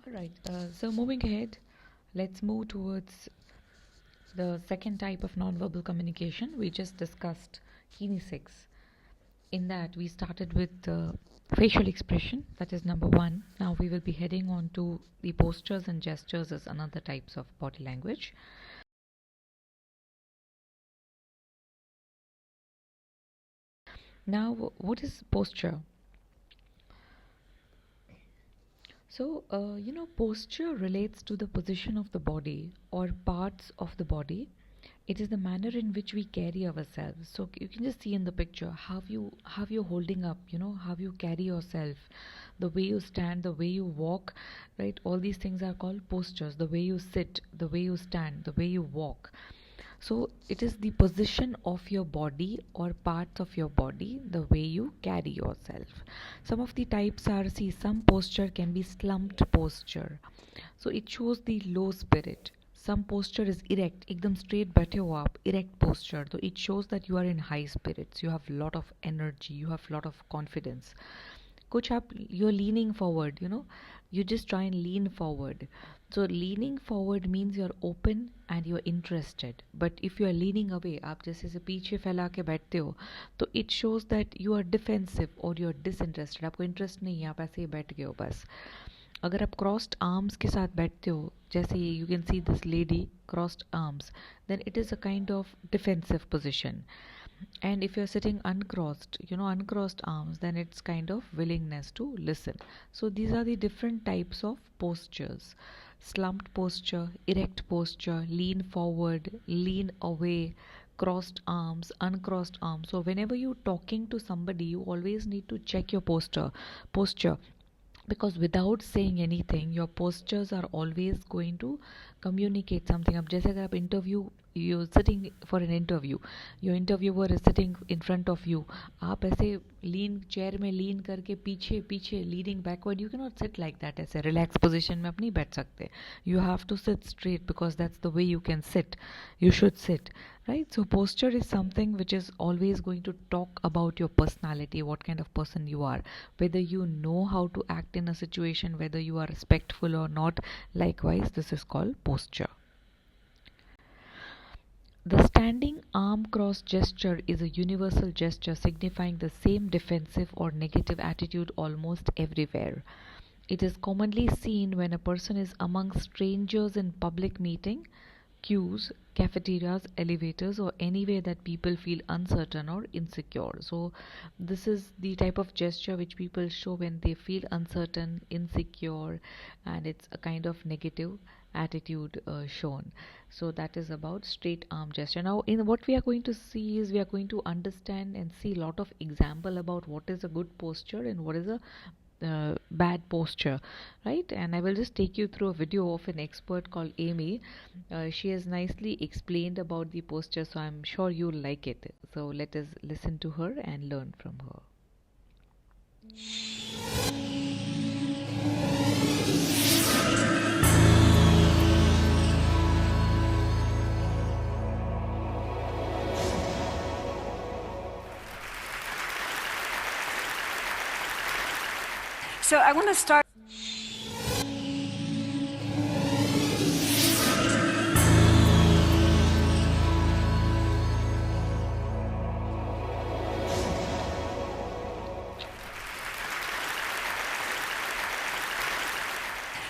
All right, so moving ahead, let's move towards the second type of nonverbal communication. We just discussed kinesics. In that, we started with facial expression, that is number one. Now we will be heading on to the postures and gestures as another types of body language. Now, what is posture? So, posture relates to the position of the body or parts of the body. It is the manner in which we carry ourselves. So you can just see in the picture how you holding up, how you carry yourself, the way you stand, the way you walk, right? All these things are called postures. The way you sit, the way you stand, the way you walk. So it is the position of your body or parts of your body, the way you carry yourself. Some of the types are, see, some posture can be slumped posture. So it shows the low spirit. Some posture is erect, एकदम straight बैठे हो आप, erect posture. So it shows that you are in high spirits. You have lot of energy. You have lot of confidence. कुछ आप, you're leaning forward, you just try and lean forward. So leaning forward means you're open and you're interested. But if you're leaning away, आप जैसे से पीछे फैला के बैठते हो, तो it shows that you are defensive or you're disinterested. आपको interest नहीं है, आप ऐसे ही बैठ गए हो बस. अगर आप crossed arms के साथ बैठते हो, जैसे you can see this lady crossed arms, then it is a kind of defensive position. And if you're sitting uncrossed, uncrossed arms, then it's kind of willingness to listen. So these are the different types of postures: slumped posture, erect posture, lean forward, lean away, crossed arms, uncrossed arms. So whenever you're talking to somebody, you always need to check your posture, because without saying anything, your postures are always going to communicate something. अब जैसे अगर आप you're sitting for an interview, your interviewer is sitting in front of you, आप ऐसे chair में lean करके पीछे leaning backward, you cannot sit like that. ऐसे relaxed position में आप नहीं बैठ सकते. You have to sit straight, because that's the way you can sit. You should sit, right? So posture is something which is always going to talk about your personality, what kind of person you are, whether you know how to act in a situation, whether you are respectful or not. Likewise, this is called posture. The standing arm cross gesture is a universal gesture signifying the same defensive or negative attitude almost everywhere. It is commonly seen when a person is among strangers in public meeting, queues, cafeterias, elevators, or anywhere that people feel uncertain or insecure. So this is the type of gesture which people show when they feel uncertain, insecure, and it's a kind of negative attitude shown. So that is about straight arm gesture. Now in what we are going to see is, we are going to understand and see a lot of example about what is a good posture and what is a bad posture, right? And I will just take you through a video of an expert called Amy. She has nicely explained about the posture, so I'm sure you'll like it. So let us listen to her and learn from her. So I want to start.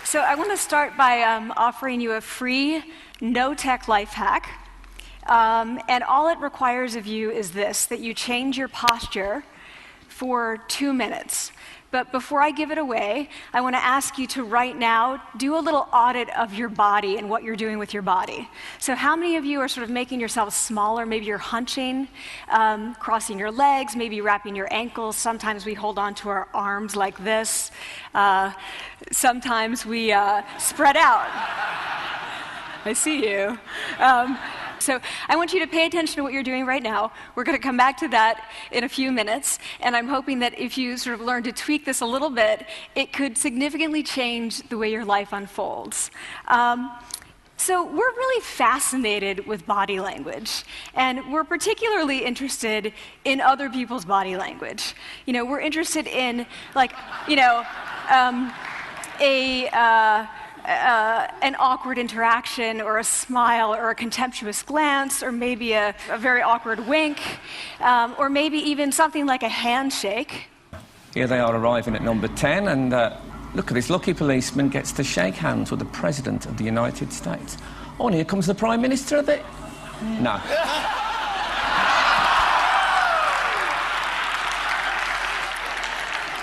So I want to start by offering you a free, no-tech life hack. And all it requires of you is this, that you change your posture for 2 minutes. But before I give it away, I want to ask you to right now do a little audit of your body and what you're doing with your body. So how many of you are sort of making yourselves smaller? Maybe you're hunching, crossing your legs, maybe wrapping your ankles. Sometimes we hold on to our arms like this. Sometimes we spread out. I see you. So I want you to pay attention to what you're doing right now. We're going to come back to that in a few minutes, and I'm hoping that if you sort of learn to tweak this a little bit, it could significantly change the way your life unfolds. So we're really fascinated with body language, and we're particularly interested in other people's body language. We're interested in, an awkward interaction or a smile or a contemptuous glance or maybe a very awkward wink or maybe even something like a handshake. Here they are arriving at number 10 and look at this lucky policeman gets to shake hands with the President of the United States. Oh, and here comes the Prime Minister of it. No.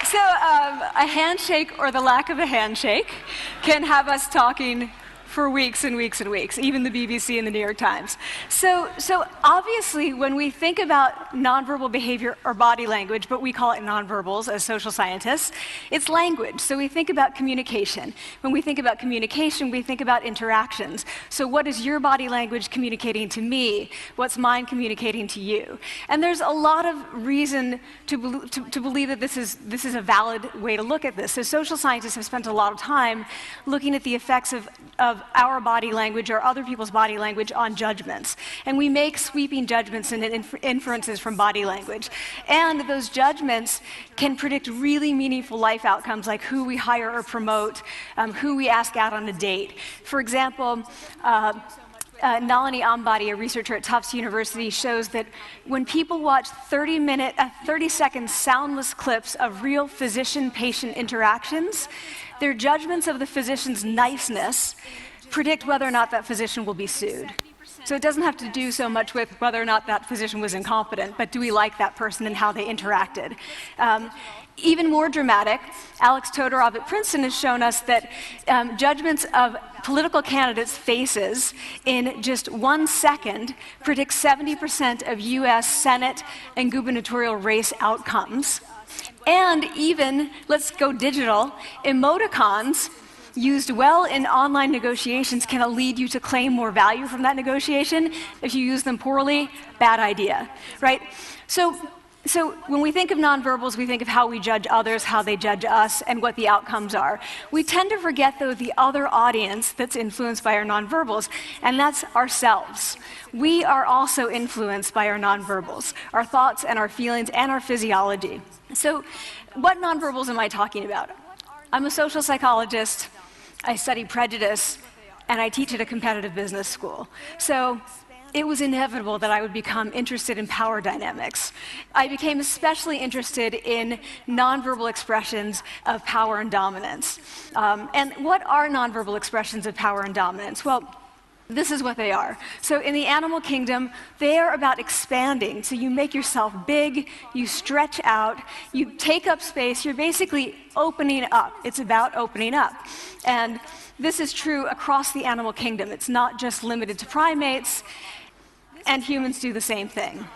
So a handshake or the lack of a handshake can have us talking for weeks and weeks and weeks, even the BBC and the New York Times. So obviously, when we think about nonverbal behavior or body language, but we call it nonverbals as social scientists, it's language. So we think about communication. When we think about communication, we think about interactions. So what is your body language communicating to me? What's mine communicating to you? And there's a lot of reason to believe that this is a valid way to look at this. So social scientists have spent a lot of time looking at the effects of our body language or other people's body language on judgments. And we make sweeping judgments and inferences from body language. And those judgments can predict really meaningful life outcomes like who we hire or promote, who we ask out on a date. For example, Nalini Ambady, a researcher at Tufts University, shows that when people watch 30-second soundless clips of real physician-patient interactions, their judgments of the physician's niceness predict whether or not that physician will be sued. So it doesn't have to do so much with whether or not that physician was incompetent, but do we like that person and how they interacted? Even more dramatic, Alex Todorov at Princeton has shown us that judgments of political candidates' faces in just 1 second predict 70% of US Senate and gubernatorial race outcomes. And even, let's go digital, emoticons used well in online negotiations can lead you to claim more value from that negotiation. If you use them poorly, bad idea, right? So when we think of nonverbals, we think of how we judge others, how they judge us, and what the outcomes are. We tend to forget, though, the other audience that's influenced by our nonverbals, and that's ourselves. We are also influenced by our nonverbals, our thoughts and our feelings and our physiology. So what nonverbals am I talking about? I'm a social psychologist. I study prejudice, and I teach at a competitive business school. So it was inevitable that I would become interested in power dynamics. I became especially interested in nonverbal expressions of power and dominance. And what are nonverbal expressions of power and dominance? Well, this is what they are. So in the animal kingdom, they are about expanding. So you make yourself big, you stretch out, you take up space, you're basically opening up. It's about opening up. And this is true across the animal kingdom. It's not just limited to primates, and humans do the same thing.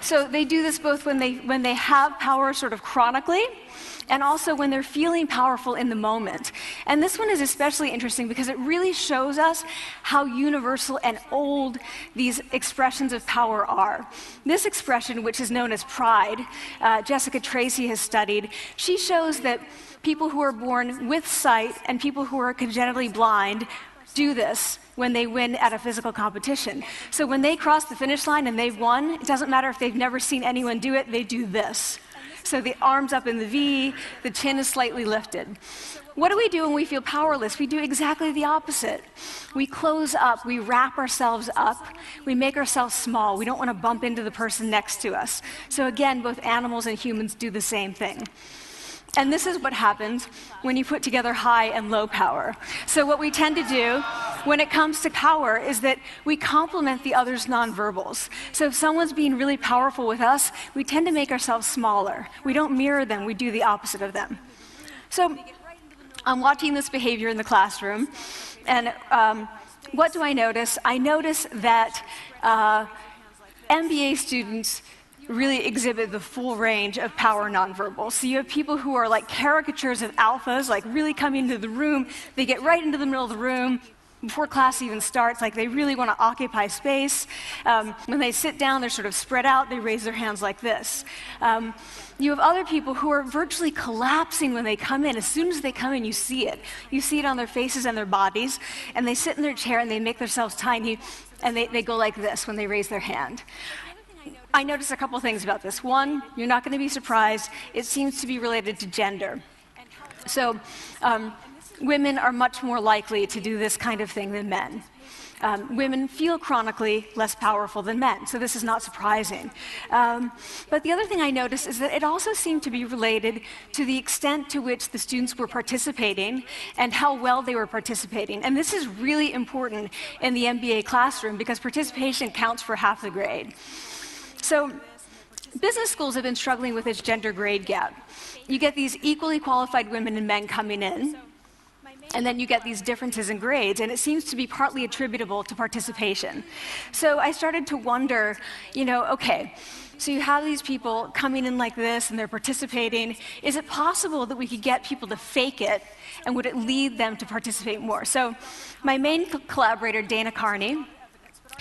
So they do this both when they have power sort of chronically, and also when they're feeling powerful in the moment. And this one is especially interesting because it really shows us how universal and old these expressions of power are. This expression, which is known as pride, Jessica Tracy has studied, she shows that people who are born with sight and people who are congenitally blind do this when they win at a physical competition. So when they cross the finish line and they've won, it doesn't matter if they've never seen anyone do it, they do this. So the arms up in the V, the chin is slightly lifted. What do we do when we feel powerless? We do exactly the opposite. We close up, we wrap ourselves up, we make ourselves small. We don't want to bump into the person next to us. So again, both animals and humans do the same thing. And this is what happens when you put together high and low power. So what we tend to do when it comes to power is that we complement the other's nonverbals. So if someone's being really powerful with us, we tend to make ourselves smaller. We don't mirror them, we do the opposite of them. So I'm watching this behavior in the classroom, and what do I notice? I notice that MBA students really exhibit the full range of power nonverbals. So you have people who are like caricatures of alphas, like really coming into the room. They get right into the middle of the room before class even starts, like they really want to occupy space. When they sit down, they're sort of spread out. They raise their hands like this. You have other people who are virtually collapsing when they come in. As soon as they come in, you see it. You see it on their faces and their bodies. And they sit in their chair and they make themselves tiny, and they go like this when they raise their hand. I noticed a couple things about this. One, you're not going to be surprised, it seems to be related to gender. So women are much more likely to do this kind of thing than men. Women feel chronically less powerful than men, so this is not surprising. But the other thing I noticed is that it also seemed to be related to the extent to which the students were participating and how well they were participating. And this is really important in the MBA classroom because participation counts for half the grade. So business schools have been struggling with this gender grade gap. You get these equally qualified women and men coming in, and then you get these differences in grades, and it seems to be partly attributable to participation. So I started to wonder, okay, so you have these people coming in like this, and they're participating. Is it possible that we could get people to fake it, and would it lead them to participate more? So my main collaborator, Dana Carney,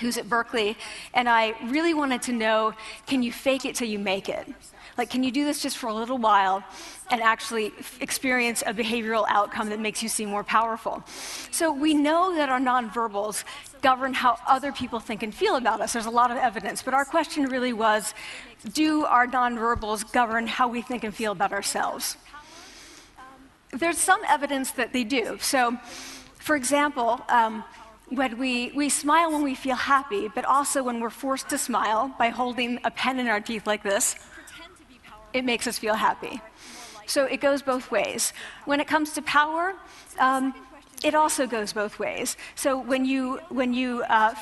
who's at Berkeley, and I really wanted to know, can you fake it till you make it? Like, can you do this just for a little while and actually experience a behavioral outcome that makes you seem more powerful? So we know that our nonverbals govern how other people think and feel about us. There's a lot of evidence, but our question really was, do our nonverbals govern how we think and feel about ourselves? There's some evidence that they do. So, for example, when we smile when we feel happy, but also when we're forced to smile by holding a pen in our teeth like this, it makes us feel happy. So it goes both ways. When it comes to power, it also goes both ways. So when you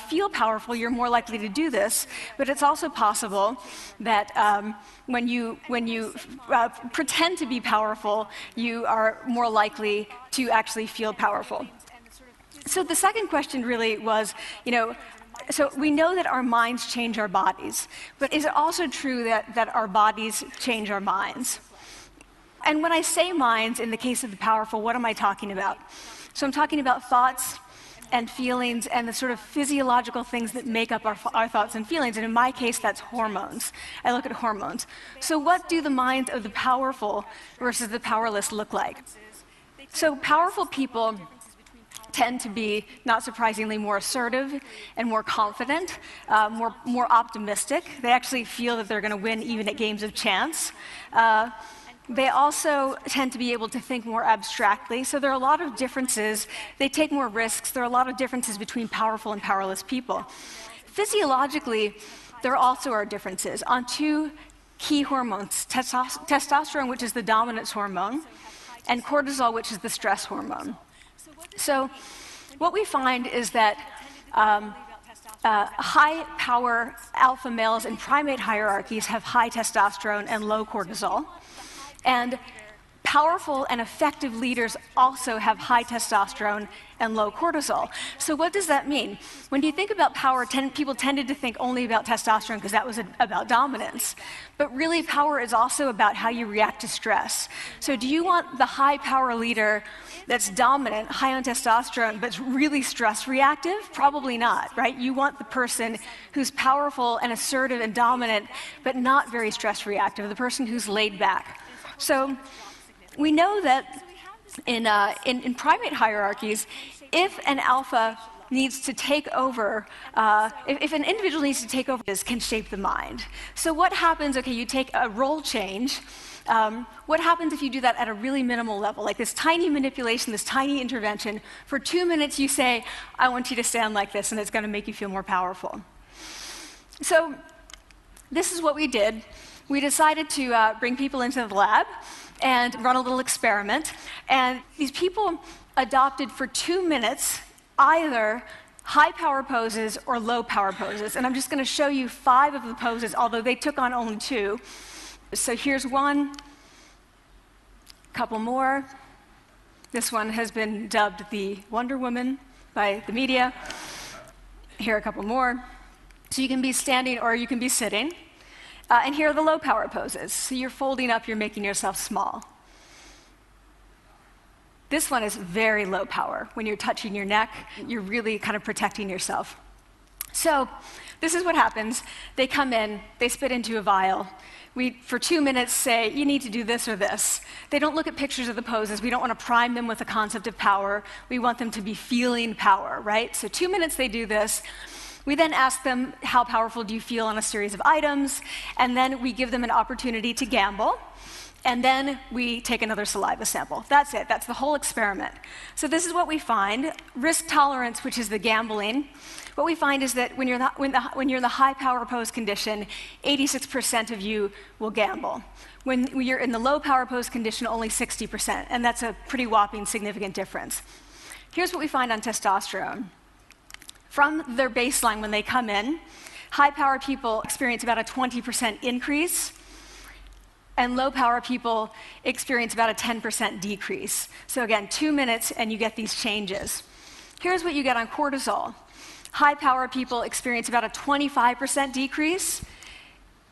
feel powerful, you're more likely to do this, but it's also possible that when you pretend to be powerful, you are more likely to actually feel powerful. So the second question really was, so we know that our minds change our bodies, but is it also true that our bodies change our minds? And when I say minds, in the case of the powerful, what am I talking about? So I'm talking about thoughts and feelings and the sort of physiological things that make up our thoughts and feelings. And in my case, that's hormones. I look at hormones. So what do the minds of the powerful versus the powerless look like? So powerful people tend to be, not surprisingly, more assertive and more confident, more optimistic. They actually feel that they're going to win even at games of chance. They also tend to be able to think more abstractly. So there are a lot of differences. They take more risks. There are a lot of differences between powerful and powerless people. Physiologically, there also are differences on two key hormones, testosterone, which is the dominance hormone, and cortisol, which is the stress hormone. So what we find is that high-power alpha males in primate hierarchies have high testosterone and low cortisol. And powerful and effective leaders also have high testosterone and low cortisol. So what does that mean? When you think about power, people tended to think only about testosterone because that was about dominance. But really, power is also about how you react to stress. So do you want the high-power leader that's dominant, high on testosterone, but really stress reactive? Probably not, right? You want the person who's powerful and assertive and dominant, but not very stress reactive, the person who's laid back. So we know that in primate hierarchies, if an alpha needs to take over, if an individual needs to take over, this can shape the mind. So what happens, okay, you take a role change, what happens if you do that at a really minimal level, like this tiny manipulation, this tiny intervention? For 2 minutes you say, I want you to stand like this, and it's going to make you feel more powerful. So this is what we did. We decided to bring people into the lab and run a little experiment. And these people adopted for 2 minutes either high power poses or low power poses. And I'm just going to show you 5 of the poses, although they took on only 2. So here's one, a couple more. This one has been dubbed the Wonder Woman by the media. Here are a couple more. So you can be standing or you can be sitting. And here are the low power poses. So you're folding up, you're making yourself small. This one is very low power. When you're touching your neck, you're really kind of protecting yourself. So this is what happens. They come in, they spit into a vial. We, for 2 minutes, say, you need to do this or this. They don't look at pictures of the poses. We don't want to prime them with the concept of power. We want them to be feeling power, right? So 2 minutes they do this. We then ask them, how powerful do you feel on a series of items? And then we give them an opportunity to gamble. And then we take another saliva sample. That's it. That's the whole experiment. So this is what we find. Risk tolerance, which is the gambling. What we find is that when you're in the high power pose condition, 86% of you will gamble. When you're in the low power pose condition, only 60%, and that's a pretty whopping significant difference. Here's what we find on testosterone. From their baseline when they come in, high power people experience about a 20% increase, and low power people experience about a 10% decrease. So again, 2 minutes and you get these changes. Here's what you get on cortisol. High power people experience about a 25% decrease,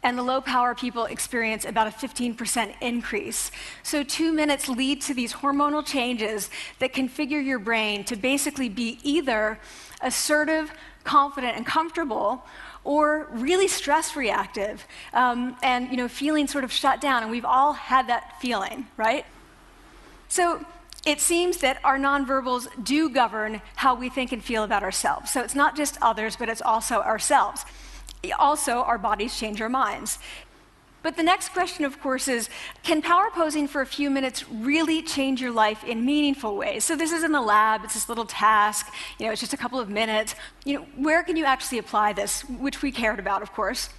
and the low power people experience about a 15% increase. So 2 minutes lead to these hormonal changes that configure your brain to basically be either assertive, confident, and comfortable, or really stress reactive, and feeling sort of shut down. And we've all had that feeling, right? So it seems that our nonverbals do govern how we think and feel about ourselves. So it's not just others, but it's also ourselves. Also, our bodies change our minds. But the next question, of course, is, can power posing for a few minutes really change your life in meaningful ways? So this is in the lab, it's this little task, it's just a couple of minutes. Where can you actually apply this, which we cared about, of course.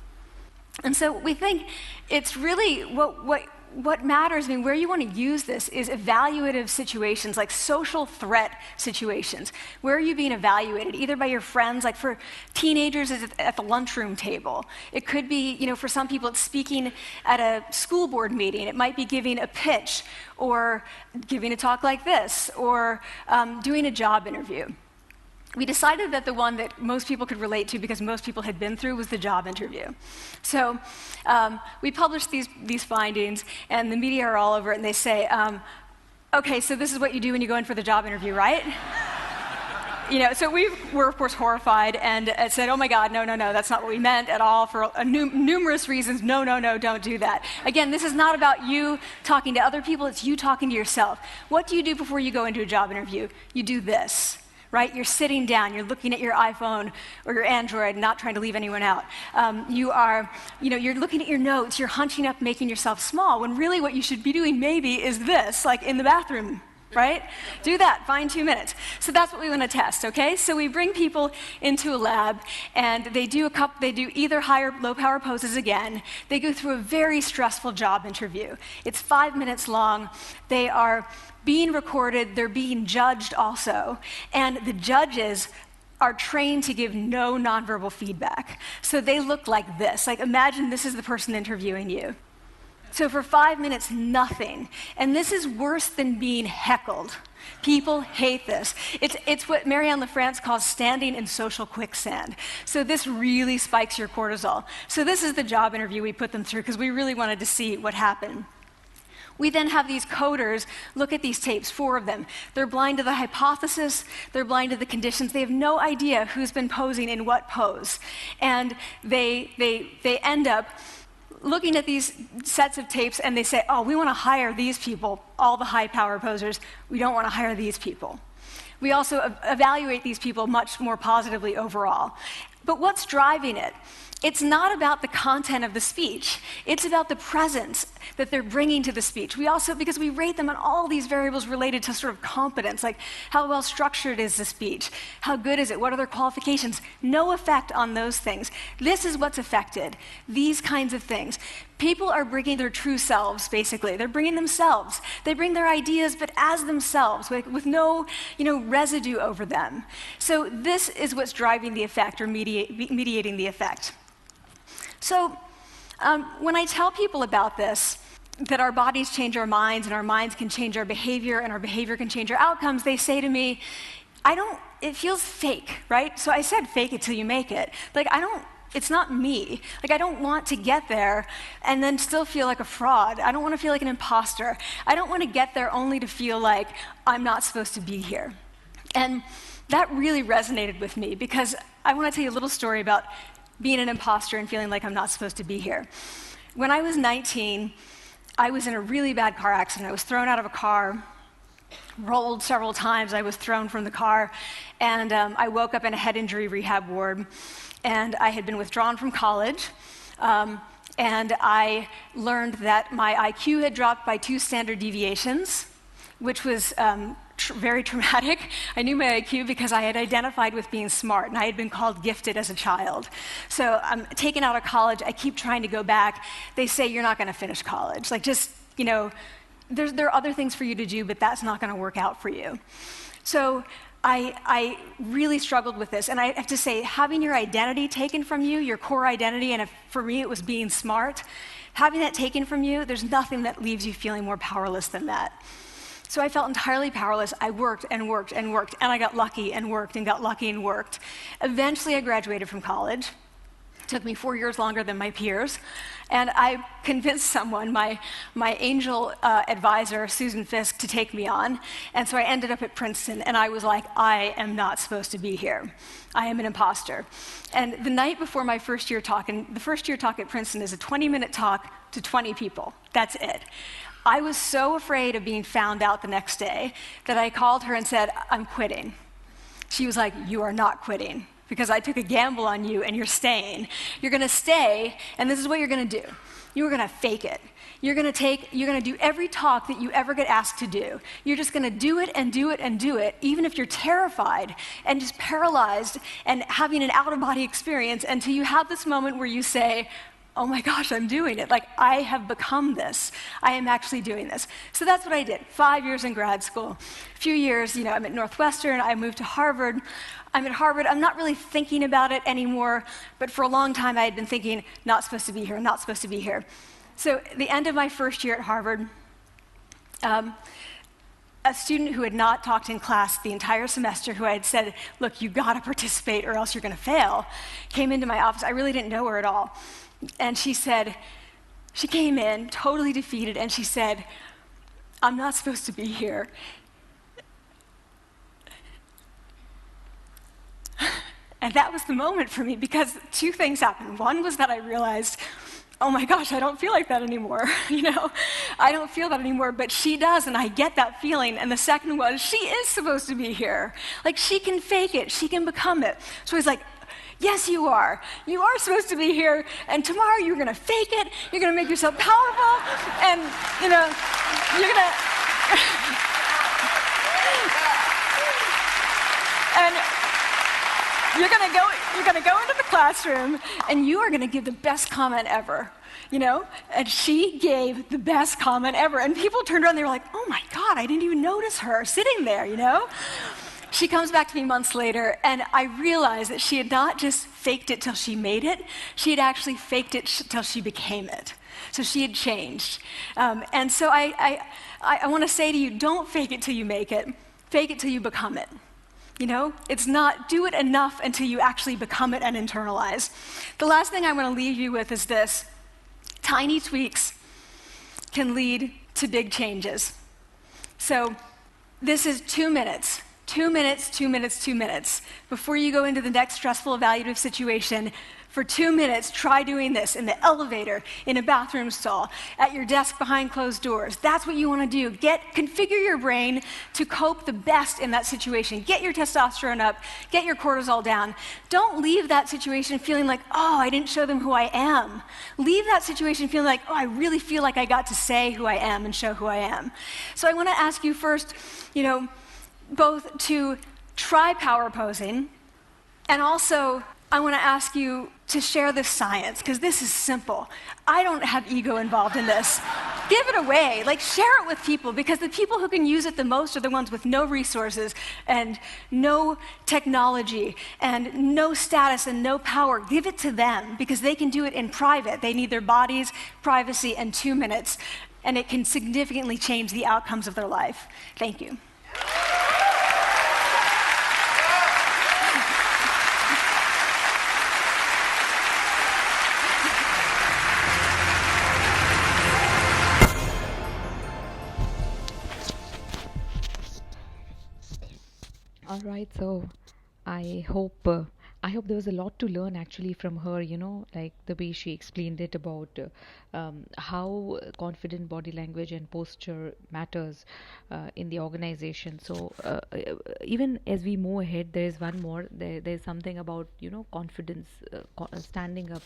And so we think it's really what matters, where you want to use this is evaluative situations, like social threat situations. Where are you being evaluated? Either by your friends, like for teenagers, it's at the lunchroom table. It could be, for some people, it's speaking at a school board meeting. It might be giving a pitch, or giving a talk like this, or doing a job interview. We decided that the one that most people could relate to, because most people had been through, was the job interview. So we published these findings, and the media are all over it, and they say, okay, so this is what you do when you go in for the job interview, right? So we were, of course, horrified and said, oh my God, no, that's not what we meant at all, for numerous reasons. No, don't do that. Again, this is not about you talking to other people, it's you talking to yourself. What do you do before you go into a job interview? You do this. Right? You're sitting down, you're looking at your iPhone or your Android, not trying to leave anyone out. You're looking at your notes, you're hunching up, making yourself small, when really what you should be doing maybe is this, like in the bathroom, right? Do that, find 2 minutes. So that's what we want to test, okay? So we bring people into a lab, and they do either high or low power poses again. They go through a very stressful job interview. It's 5 minutes long. They are being recorded, they're being judged also, and the judges are trained to give no nonverbal feedback. So they look like this. Like, imagine this is the person interviewing you. So for 5 minutes, nothing. And this is worse than being heckled. People hate this. It's what Marianne LaFrance calls standing in social quicksand. So this really spikes your cortisol. So this is the job interview we put them through, because we really wanted to see what happened. We then have these coders look at these tapes, 4 of them. They're blind to the hypothesis, they're blind to the conditions. They have no idea who's been posing in what pose. And they end up looking at these sets of tapes, and they say, oh, we want to hire these people, all the high power posers. We don't want to hire these people. We also evaluate these people much more positively overall. But what's driving it? It's not about the content of the speech. It's about the presence that they're bringing to the speech. We also, because we rate them on all these variables related to sort of competence, like how well structured is the speech? How good is it? What are their qualifications? No effect on those things. This is what's affected, these kinds of things. People are bringing their true selves, basically. They're bringing themselves. They bring their ideas, but as themselves, with no residue over them. So this is what's driving the effect, or mediating the effect. So when I tell people about this, that our bodies change our minds, and our minds can change our behavior, and our behavior can change our outcomes, they say to me, it feels fake, right? So I said fake it till you make it. It's not me. I don't want to get there and then still feel like a fraud. I don't want to feel like an imposter. I don't want to get there only to feel like I'm not supposed to be here. And that really resonated with me, because I want to tell you a little story about being an imposter and feeling like I'm not supposed to be here. When I was 19, I was in a really bad car accident. I was thrown out of a car, rolled several times. I was thrown from the car, and I woke up in a head injury rehab ward, and I had been withdrawn from college. and I learned that my IQ had dropped by 2 standard deviations, which was very traumatic. I knew my IQ because I had identified with being smart, and I had been called gifted as a child. So I'm taken out of college. I keep trying to go back. They say, you're not going to finish college. Like, just, there are other things for you to do, but that's not going to work out for you. So I really struggled with this. And I have to say, having your identity taken from you, your core identity, and for me it was being smart, having that taken from you, there's nothing that leaves you feeling more powerless than that. So I felt entirely powerless. I worked and worked and worked, and I got lucky and worked and got lucky and worked. Eventually I graduated from college. It took me 4 years longer than my peers. And I convinced someone, my angel advisor, Susan Fisk, to take me on. And so I ended up at Princeton, and I was like, I am not supposed to be here. I am an imposter. And the night before my first year talk, and the first year talk at Princeton is a 20-minute talk to 20 people. That's it. I was so afraid of being found out the next day that I called her and said, I'm quitting. She was like, you are not quitting, because I took a gamble on you and you're staying. You're going to stay, and this is what you're going to do. You're going to fake it. You're going to do every talk that you ever get asked to do. You're just going to do it and do it and do it, even if you're terrified and just paralyzed and having an out-of-body experience, until you have this moment where you say, oh my gosh, I'm doing it. Like, I have become this. I am actually doing this. So that's what I did. 5 years in grad school. A few years, I'm at Northwestern. I moved to Harvard. I'm at Harvard. I'm not really thinking about it anymore, but for a long time I had been thinking, not supposed to be here, not supposed to be here. So at the end of my first year at Harvard, a student who had not talked in class the entire semester, who I had said, look, you gotta participate or else you're gonna fail, came into my office. I really didn't know her at all. And she came in totally defeated, and she said, I'm not supposed to be here. And that was the moment for me, because 2 things happened. One was that I realized, oh my gosh, I don't feel like that anymore. I don't feel that anymore, but she does, and I get that feeling. And the second was, she is supposed to be here. Like, she can fake it, she can become it. So I was like, yes, you are. You are supposed to be here, and tomorrow you're going to fake it, you're going to make yourself powerful, and, you're going to... and you're going to go into the classroom, and you are going to give the best comment ever. And she gave the best comment ever. And people turned around, they were like, oh my God, I didn't even notice her sitting there, She comes back to me months later, and I realized that she had not just faked it till she made it, she had actually faked it till she became it. So she had changed. And so I want to say to you, don't fake it till you make it. Fake it till you become it. It's not do it enough until you actually become it and internalize. The last thing I want to leave you with is this. Tiny tweaks can lead to big changes. So this is 2 minutes. 2 minutes, 2 minutes, 2 minutes. Before you go into the next stressful evaluative situation, for 2 minutes, try doing this in the elevator, in a bathroom stall, at your desk behind closed doors. That's what you want to do. Configure your brain to cope the best in that situation. Get your testosterone up, get your cortisol down. Don't leave that situation feeling like, oh, I didn't show them who I am. Leave that situation feeling like, oh, I really feel like I got to say who I am and show who I am. So I want to ask you first, both to try power posing, and also I want to ask you to share this science, because this is simple. I don't have ego involved in this. Give it away. Share it with people, because the people who can use it the most are the ones with no resources and no technology and no status and no power. Give it to them, because they can do it in private. They need their bodies, privacy, and 2 minutes, and it can significantly change the outcomes of their life. Thank you. All right, so I hope I hope there was a lot to learn actually from her, like the way she explained it about how confident body language and posture matters in the organization. So, even as we move ahead, there is one more. There's something about, confidence, standing up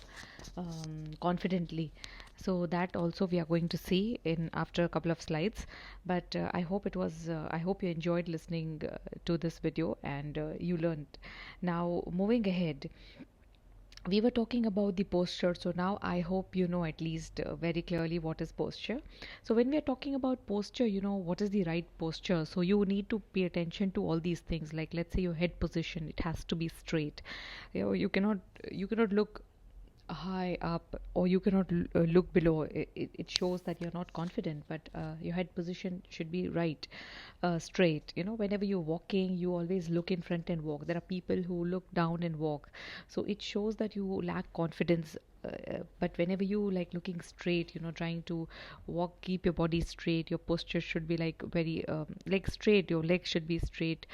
confidently. So that also we are going to see in after a couple of slides. But I hope it was. I hope you enjoyed listening to this video and you learned. Now, moving ahead, we were talking about the posture, so now I hope you know at least very clearly what is posture. So when we are talking about posture, what is the right posture, so you need to pay attention to all these things. Like, let's say your head position, it has to be straight. You cannot look high up, or you cannot look below. It shows that you're not confident, but your head position should be right, straight. Whenever you're walking, you always look in front and walk. There are people who look down and walk, so it shows that you lack confidence. But whenever you like looking straight, trying to walk, keep your body straight, your posture should be like very like straight, your legs should be straight,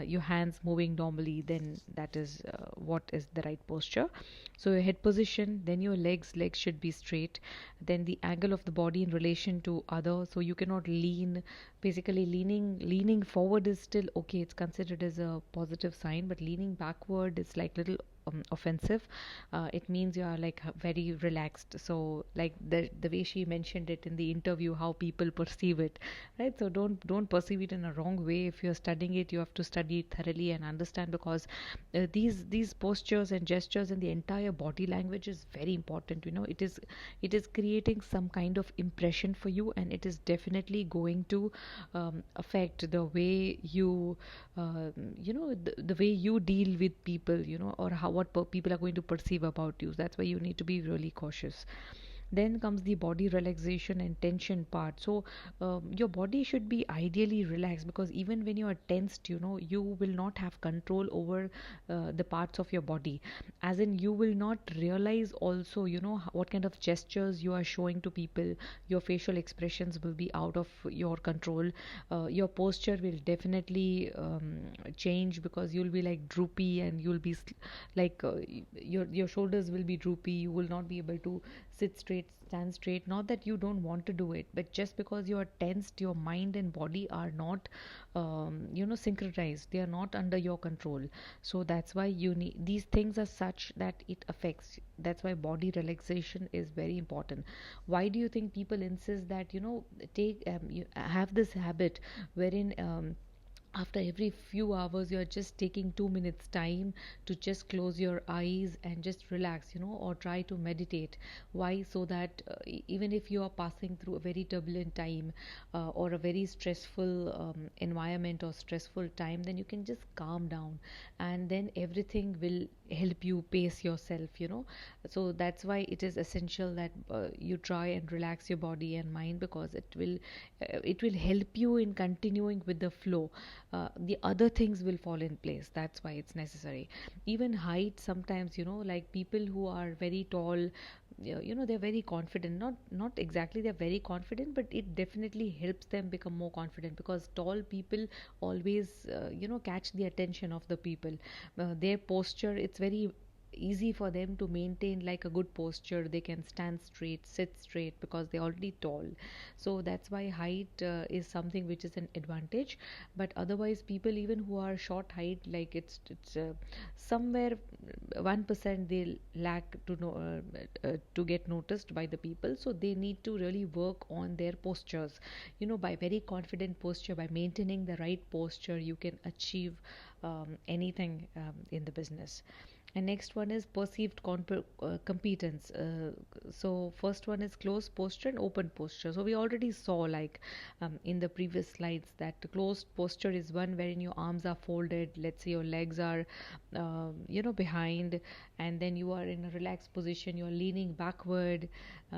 your hands moving normally, then that is what is the right posture. So your head position, then your legs should be straight, then the angle of the body in relation to other, so you cannot lean. Basically, leaning forward is still okay, it's considered as a positive sign, but leaning backward is like little offensive. It means you are like very relaxed. So like the way she mentioned it in the interview, how people perceive it, right? So don't perceive it in a wrong way. If you're studying it, you have to study it thoroughly and understand, because these postures and gestures and the entire body language is very important. It is creating some kind of impression for you, and it is definitely going to affect the way you the way you deal with people, or how people are going to perceive about you. That's why you need to be really cautious. Then comes the body relaxation and tension part. So your body should be ideally relaxed, because even when you are tensed, you will not have control over the parts of your body. As in, you will not realize also, what kind of gestures you are showing to people. Your facial expressions will be out of your control. Your posture will definitely change, because you'll be like droopy, and you'll be like your shoulders will be droopy. You will not be able to sit straight, stand straight. Not that you don't want to do it, but just because you are tensed, your mind and body are not synchronized. They are not under your control. So that's why you need these things are such that it affects. That's why body relaxation is very important. Why do you think people insist that take you have this habit wherein after every few hours you're just taking 2 minutes time to just close your eyes and just relax, or try to meditate? Why? So that even if you are passing through a very turbulent time, or a very stressful environment or stressful time, then you can just calm down, and then everything will help you pace yourself. So that's why it is essential that you try and relax your body and mind, because it will help you in continuing with the flow. The other things will fall in place. That's why it's necessary. Even height, sometimes, like people who are very tall, they're very confident. Not exactly they're very confident, but it definitely helps them become more confident, because tall people always catch the attention of the people. Their posture, it's very easy for them to maintain like a good posture. They can stand straight, sit straight, because they're already tall. So that's why height is something which is an advantage. But otherwise, people even who are short height, like it's somewhere 1% they lack to know to get noticed by the people. So they need to really work on their postures. By very confident posture, by maintaining the right posture, you can achieve anything in the business. And next one is perceived competence. So first one is closed posture and open posture. So we already saw, like in the previous slides, that the closed posture is one wherein your arms are folded. Let's say your legs are behind, and then you are in a relaxed position, you're leaning backward.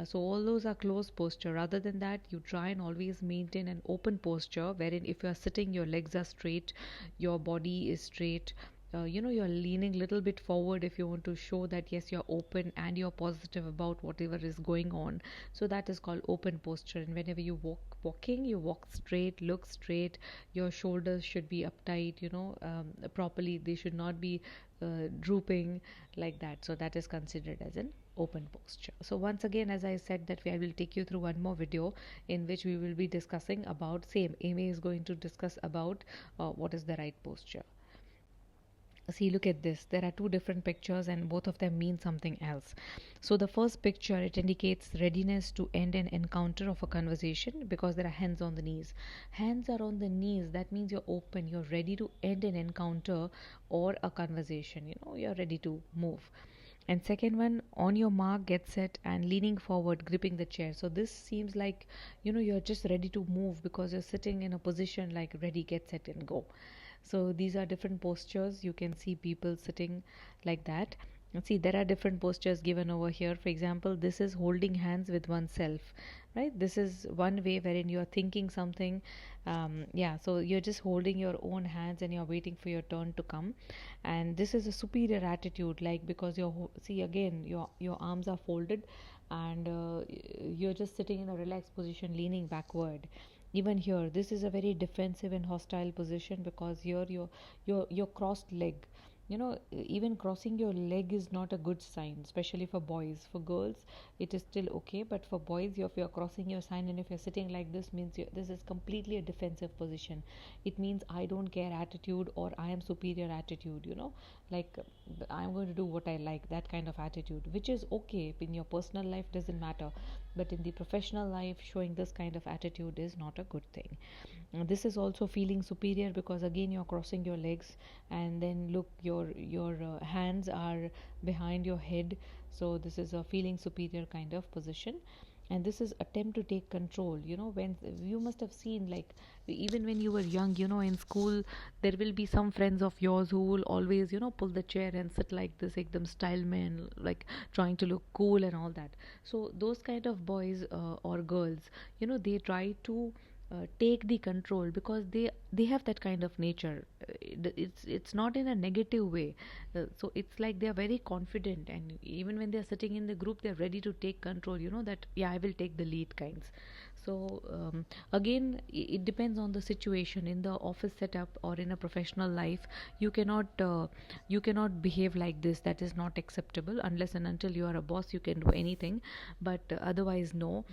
So all those are closed posture. Rather than that, you try and always maintain an open posture, wherein if you are sitting, your legs are straight, your body is straight. You're leaning a little bit forward if you want to show that yes, you're open and you're positive about whatever is going on. So that is called open posture. And whenever you walk, walking, you walk straight, look straight, your shoulders should be uptight, properly. They should not be drooping like that. So that is considered as an open posture. So once again, as I said, that I will take you through one more video in which we will be discussing about same. Amy is going to discuss about what is the right posture. See, look at this. There are two different pictures and both of them mean something else. So the first picture, it indicates readiness to end an encounter of a conversation because there are hands on the knees. Hands are on the knees. That means you're open. You're ready to end an encounter or a conversation. You're ready to move. And second one, on your mark, get set, and leaning forward, gripping the chair. So this seems like, you're just ready to move because you're sitting in a position like ready, get set, and go. So these are different postures. You can see people sitting like that. And see, there are different postures given over here. For example, this is holding hands with oneself, right? This is one way wherein you are thinking something. So you're just holding your own hands and you're waiting for your turn to come. And this is a superior attitude, like because your arms are folded and you're just sitting in a relaxed position, leaning backward. Even here, this is a very defensive and hostile position because here your crossed leg. Even crossing your leg is not a good sign, especially for boys. For girls, it is still okay, but for boys, if you're crossing your sign and if you're sitting like this, means this is completely a defensive position. It means I don't care attitude or I am superior attitude, like I'm going to do what I like, that kind of attitude, which is okay. In your personal life, doesn't matter, but in the professional life, showing this kind of attitude is not a good thing. This is also feeling superior because again you're crossing your legs and then look, your hands are behind your head. So this is a feeling superior kind of position. And this is attempt to take control. When you must have seen, like even when you were young, in school, there will be some friends of yours who will always pull the chair and sit like this, like them style men, like trying to look cool and all that. So those kind of boys or girls, they try to take the control because they have that kind of nature. It's not in a negative way. So it's like they are very confident, and even when they are sitting in the group, they are ready to take control, that I will take the lead kinds. So again, it depends on the situation. In the office setup or in a professional life, you cannot behave like this. That is not acceptable. Unless and until you are a boss, you can do anything, but otherwise no.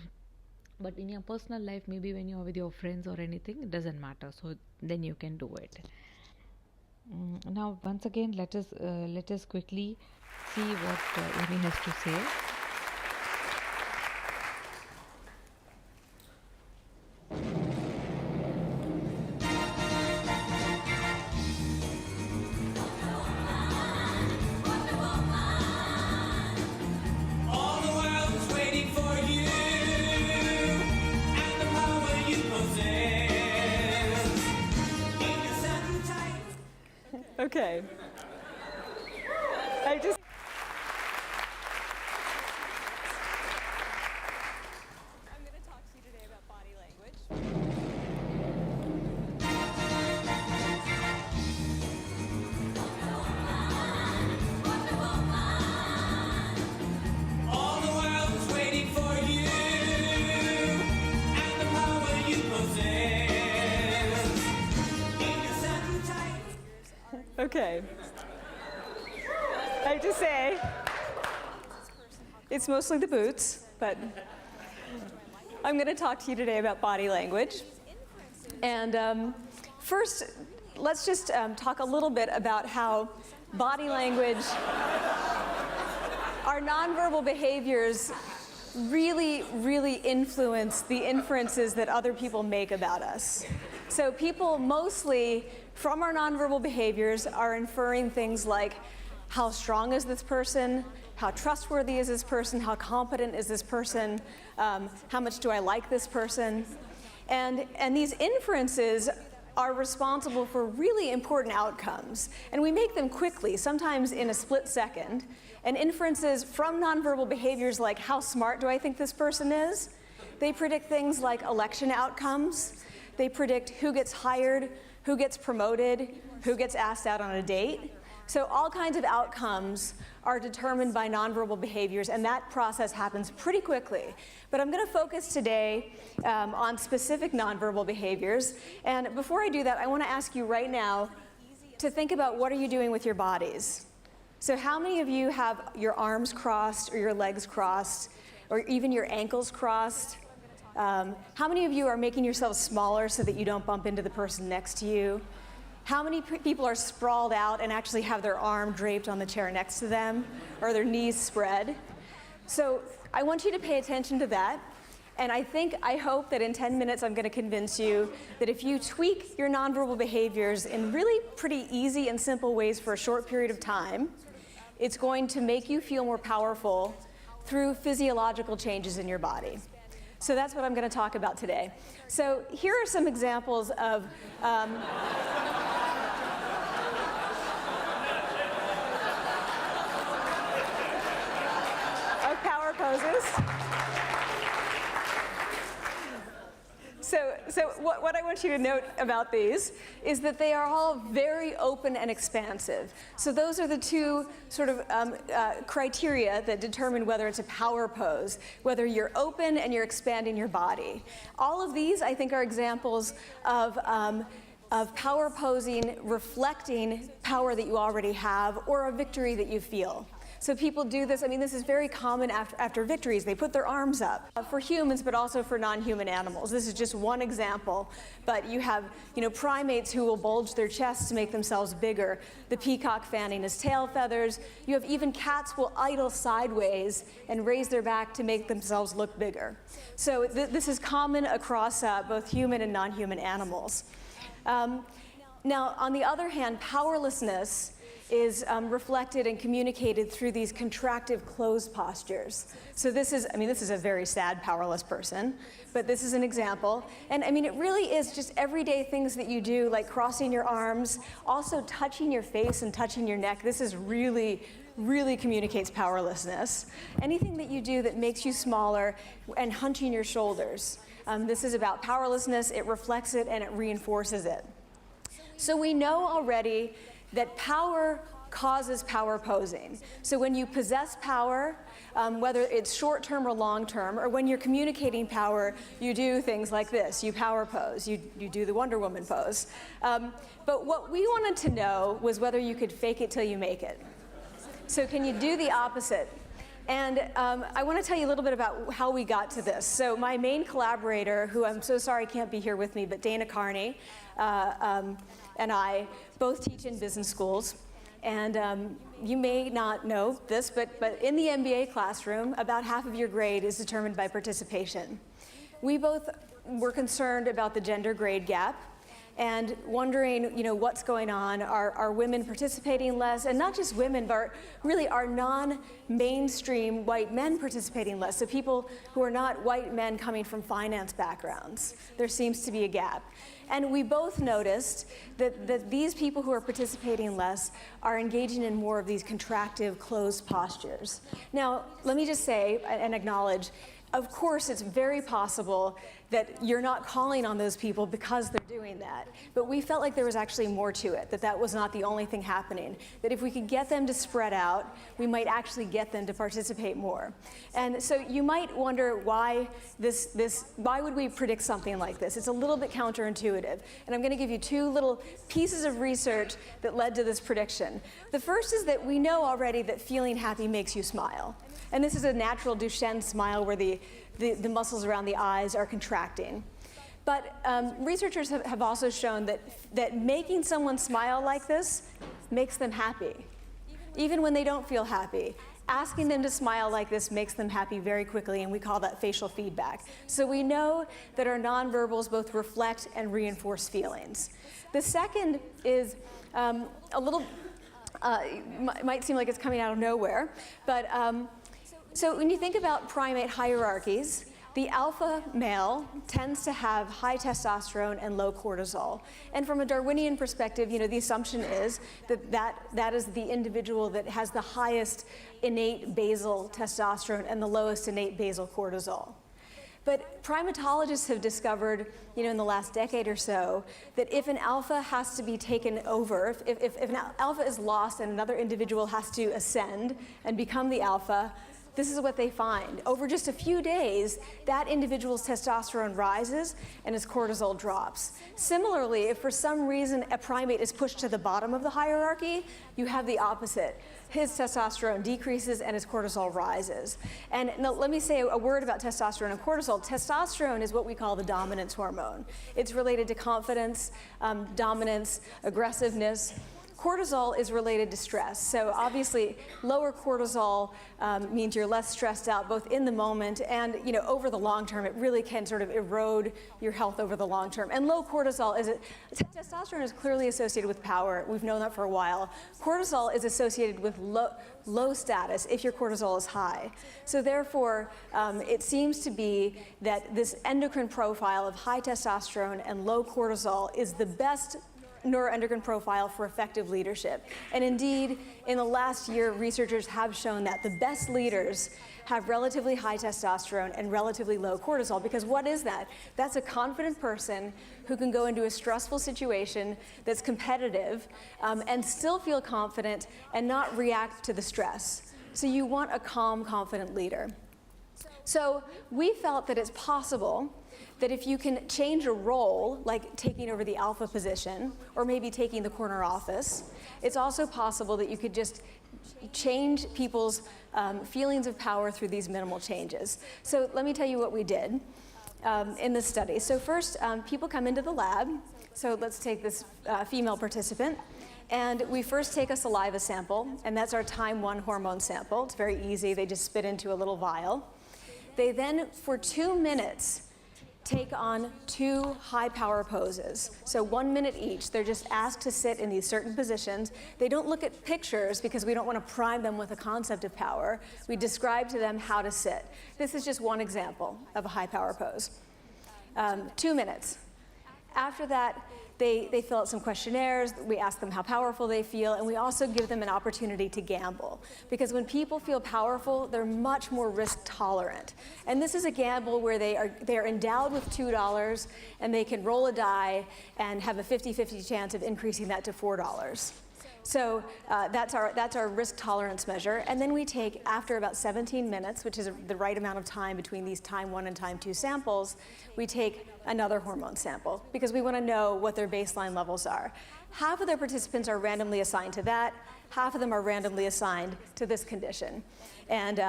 But in your personal life, maybe when you are with your friends or anything, it doesn't matter, so then you can do it. Now once again, let us quickly see what Amy has to say. Okay. I'm going to talk to you today about body language. All the world is waiting for you and the power you possess. In your certain tight. Okay. I have to say, it's mostly the boots, but I'm going to talk to you today about body language. And first, let's just talk a little bit about how body language, our nonverbal behaviors really, really influence the inferences that other people make about us. So people mostly, from our nonverbal behaviors, are inferring things like, how strong is this person? How trustworthy is this person? How competent is this person? How much do I like this person? And these inferences are responsible for really important outcomes. And we make them quickly, sometimes in a split second. And inferences from nonverbal behaviors like, how smart do I think this person is? They predict things like election outcomes. They predict who gets hired, who gets promoted, who gets asked out on a date. So all kinds of outcomes are determined by nonverbal behaviors, and that process happens pretty quickly. But I'm going to focus today on specific nonverbal behaviors. And before I do that, I want to ask you right now to think about what are you doing with your bodies. So how many of you have your arms crossed or your legs crossed or even your ankles crossed? How many of you are making yourselves smaller so that you don't bump into the person next to you? How many people are sprawled out and actually have their arm draped on the chair next to them or their knees spread? So I want you to pay attention to that. And I hope that in 10 minutes I'm going to convince you that if you tweak your nonverbal behaviors in really pretty easy and simple ways for a short period of time, it's going to make you feel more powerful through physiological changes in your body. So that's what I'm going to talk about today. So here are some examples of power poses. So what I want you to note about these is that they are all very open and expansive. So those are the two sort of criteria that determine whether it's a power pose, whether you're open and you're expanding your body. All of these, I think, are examples of power posing reflecting power that you already have or a victory that you feel. So people do this, I mean, this is very common after victories. They put their arms up for humans, but also for non-human animals. This is just one example, but you have, primates who will bulge their chests to make themselves bigger. The peacock fanning his tail feathers. You have even cats will idle sideways and raise their back to make themselves look bigger. So this is common across both human and non-human animals. Now, on the other hand, powerlessness is reflected and communicated through these contractive closed postures. So this is a very sad powerless person, but this is an example. And I mean, it really is just everyday things that you do, like crossing your arms, also touching your face and touching your neck. This is really communicates powerlessness. Anything that you do that makes you smaller and hunching your shoulders. This is about powerlessness. It reflects it and it reinforces it. So we know already that power causes power posing. So when you possess power, whether it's short-term or long-term, or when you're communicating power, you do things like this. You power pose. You do the Wonder Woman pose. But what we wanted to know was whether you could fake it till you make it. So can you do the opposite? And I want to tell you a little bit about how we got to this. So my main collaborator, who I'm so sorry can't be here with me, but Dana Carney, and I both teach in business schools. And you may not know this, but in the MBA classroom, about half of your grade is determined by participation. We both were concerned about the gender grade gap and wondering, what's going on. Are women participating less? And not just women, but really are non-mainstream white men participating less? So people who are not white men coming from finance backgrounds. There seems to be a gap. And we both noticed that these people who are participating less are engaging in more of these contractive, closed postures. Now, let me just say and acknowledge, of course, it's very possible that you're not calling on those people because they're doing that. But we felt like there was actually more to it, that was not the only thing happening. That if we could get them to spread out, we might actually get them to participate more. And so you might wonder why why would we predict something like this? It's a little bit counterintuitive. And I'm going to give you two little pieces of research that led to this prediction. The first is that we know already that feeling happy makes you smile. And this is a natural Duchenne smile where the muscles around the eyes are contracting. But researchers have also shown that making someone smile like this makes them happy, even when they don't feel happy. Asking them to smile like this makes them happy very quickly, and we call that facial feedback. So we know that our nonverbals both reflect and reinforce feelings. The second is a little, might seem like it's coming out of nowhere, but so when you think about primate hierarchies, the alpha male tends to have high testosterone and low cortisol. And from a Darwinian perspective, the assumption is that is the individual that has the highest innate basal testosterone and the lowest innate basal cortisol. But primatologists have discovered, in the last decade or so, that if an alpha has to be taken over, if an alpha is lost and another individual has to ascend and become the alpha, this is what they find. Over just a few days, that individual's testosterone rises and his cortisol drops. Similarly, if for some reason a primate is pushed to the bottom of the hierarchy, you have the opposite. His testosterone decreases and his cortisol rises. And now let me say a word about testosterone and cortisol. Testosterone is what we call the dominance hormone. It's related to confidence, dominance, aggressiveness. Cortisol is related to stress. So obviously, lower cortisol means you're less stressed out, both in the moment and over the long term. It really can sort of erode your health over the long term. And low cortisol testosterone is clearly associated with power. We've known that for a while. Cortisol is associated with low status if your cortisol is high. So therefore, it seems to be that this endocrine profile of high testosterone and low cortisol is the best neuroendocrine profile for effective leadership. And indeed, in the last year, researchers have shown that the best leaders have relatively high testosterone and relatively low cortisol, because what is that? That's a confident person who can go into a stressful situation that's competitive and still feel confident and not react to the stress. So you want a calm, confident leader. So we felt that it's possible that if you can change a role, like taking over the alpha position, or maybe taking the corner office, it's also possible that you could just change people's feelings of power through these minimal changes. So let me tell you what we did in this study. So first, people come into the lab. So let's take this female participant. And we first take a saliva sample, and that's our time 1 hormone sample. It's very easy. They just spit into a little vial. They then, for 2 minutes, take on 2 high power poses. So 1 minute each. They're just asked to sit in these certain positions. They don't look at pictures because we don't want to prime them with a concept of power. We describe to them how to sit. This is just one example of a high power pose. 2 minutes. After that, they fill out some questionnaires. We ask them how powerful they feel, and we also give them an opportunity to gamble. Because when people feel powerful, they're much more risk tolerant. And this is a gamble where they are endowed with $2, and they can roll a die and have a 50-50 chance of increasing that to $4. So that's our risk tolerance measure. And then we take, after about 17 minutes, which is the right amount of time between these time 1 and time 2 samples, we take another hormone sample because we want to know what their baseline levels are. Half of their participants are randomly assigned to that. Half of them are randomly assigned to this condition. And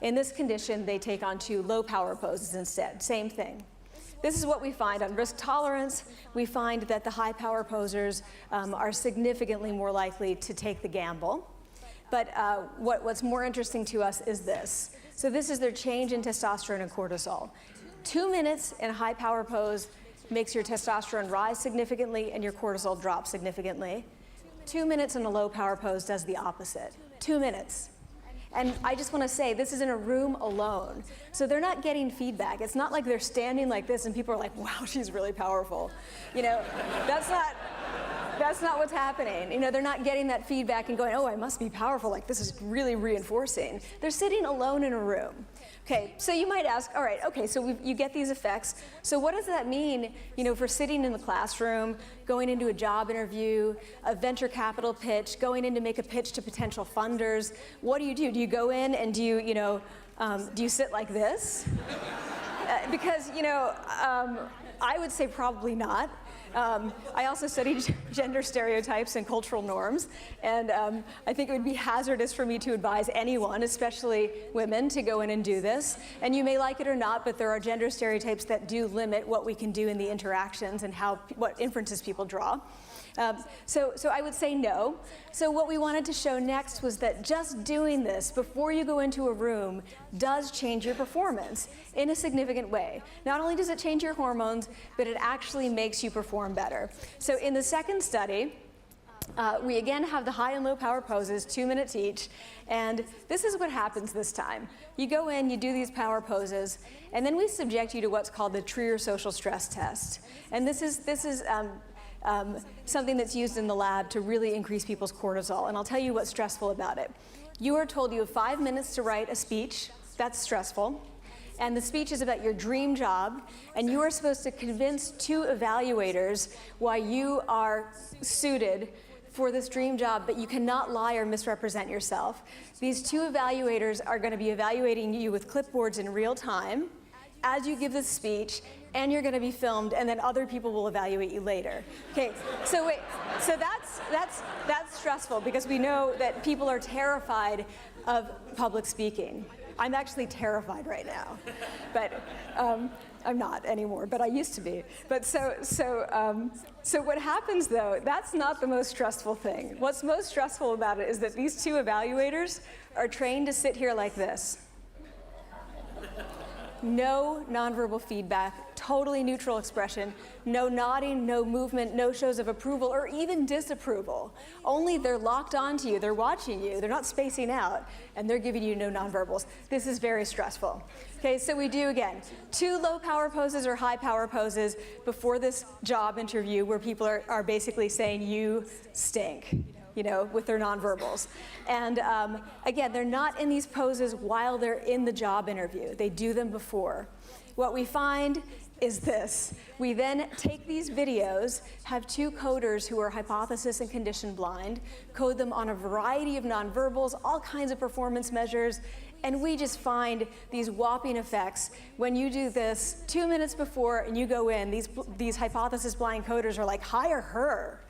in this condition, they take on 2 low power poses instead. Same thing. This is what we find on risk tolerance. We find that the high power posers are significantly more likely to take the gamble. But what's more interesting to us is this. So this is their change in testosterone and cortisol. 2 minutes in a high power pose makes your testosterone rise significantly and your cortisol drop significantly. 2 minutes in a low power pose does the opposite. 2 minutes. And I just want to say, this is in a room alone. So they're not getting feedback. It's not like they're standing like this and people are like, wow, she's really powerful. That's not what's happening. They're not getting that feedback and going, oh, I must be powerful. Like, this is really reinforcing. They're sitting alone in a room. Okay, so you might ask, all right, okay, so you get these effects. So what does that mean, for sitting in the classroom, going into a job interview, a venture capital pitch, going in to make a pitch to potential funders? What do? Do you go in and do you sit like this? Because, I would say probably not. I also studied gender stereotypes and cultural norms, and I think it would be hazardous for me to advise anyone, especially women, to go in and do this. And you may like it or not, but there are gender stereotypes that do limit what we can do in the interactions and what inferences people draw. So I would say no. So what we wanted to show next was that just doing this before you go into a room does change your performance in a significant way. Not only does it change your hormones, but it actually makes you perform better. So in the second study, we again have the high and low power poses, 2 minutes each, and this is what happens this time. You go in, you do these power poses, and then we subject you to what's called the Trier social stress test. And this is something that's used in the lab to really increase people's cortisol, and I'll tell you what's stressful about it. You are told you have 5 minutes to write a speech. That's stressful. And the speech is about your dream job, and you are supposed to convince 2 evaluators why you are suited for this dream job, but you cannot lie or misrepresent yourself. These 2 evaluators are going to be evaluating you with clipboards in real time as you give this speech, and you're going to be filmed, and then other people will evaluate you later. Okay, so wait, so that's stressful because we know that people are terrified of public speaking. I'm actually terrified right now, but I'm not anymore, but I used to be. But so what happens though, that's not the most stressful thing. What's most stressful about it is that these 2 evaluators are trained to sit here like this. No nonverbal feedback, totally neutral expression, no nodding, no movement, no shows of approval or even disapproval. Only they're locked onto you, they're watching you, they're not spacing out, and they're giving you no nonverbals. This is very stressful. Okay, so we do again, 2 low power poses or high power poses before this job interview where people are basically saying you stink, you know, with their nonverbals. And again, they're not in these poses while they're in the job interview. They do them before. What we find is this. We then take these videos, have 2 coders who are hypothesis and condition blind, code them on a variety of nonverbals, all kinds of performance measures, and we just find these whopping effects. When you do this 2 minutes before and you go in, these hypothesis blind coders are like, hire her.